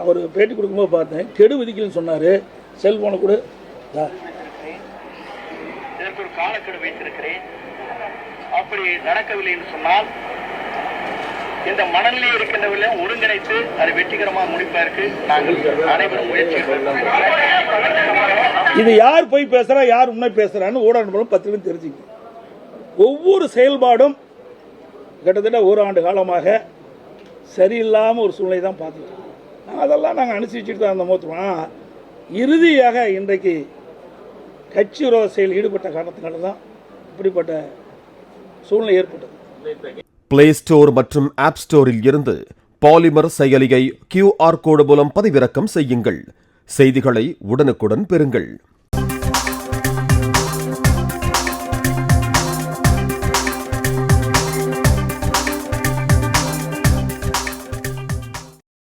அவர் பேட்டி கொடுக்கும்போது பார்த்தேன், கெடு விதிக்கலன்னு சொன்னார். செல்ஃபோனை கூட இதற்கு ஒரு காலக்கெடு வைத்திருக்கிறேன். அப்படி நடக்கவில்லை என்று சொன்னால் இந்த மனநிலை இருக்கின்றவர்களை ஒருங்கிணைத்து அதை வெற்றிகரமாக முடிப்பதற்கு நாங்கள் அனைவரும் முயற்சி. இது யார் போய் பேசுறா, யார் உண்மை பேசுறான்னு ஊடக பத்திரிகை தெரிஞ்சுக்கணும். ஒவ்வொரு செயல்பாடும் கிட்டத்தட்ட ஒரு ஆண்டு காலமாக சரியில்லாமல் ஒரு சூழ்நிலை தான் பார்த்துக்கிட்டோம். அதெல்லாம் நாங்கள் அனுசரிச்சுட்டு தான் அந்த மோத்துவோம். இறுதியாக இன்றைக்கு கட்சி விரோத செயல் ஈடுபட்ட காரணத்தினால தான் இப்படிப்பட்ட சூழ்நிலை ஏற்பட்டது. பிளே ஸ்டோர் மற்றும் ஆப் ஸ்டோரில் இருந்து பாலிமர் செயலியை QR கோடு மூலம் பதிவிறக்கம் செய்யுங்கள். செய்திகளை உடனுக்குடன் பெறுங்கள்.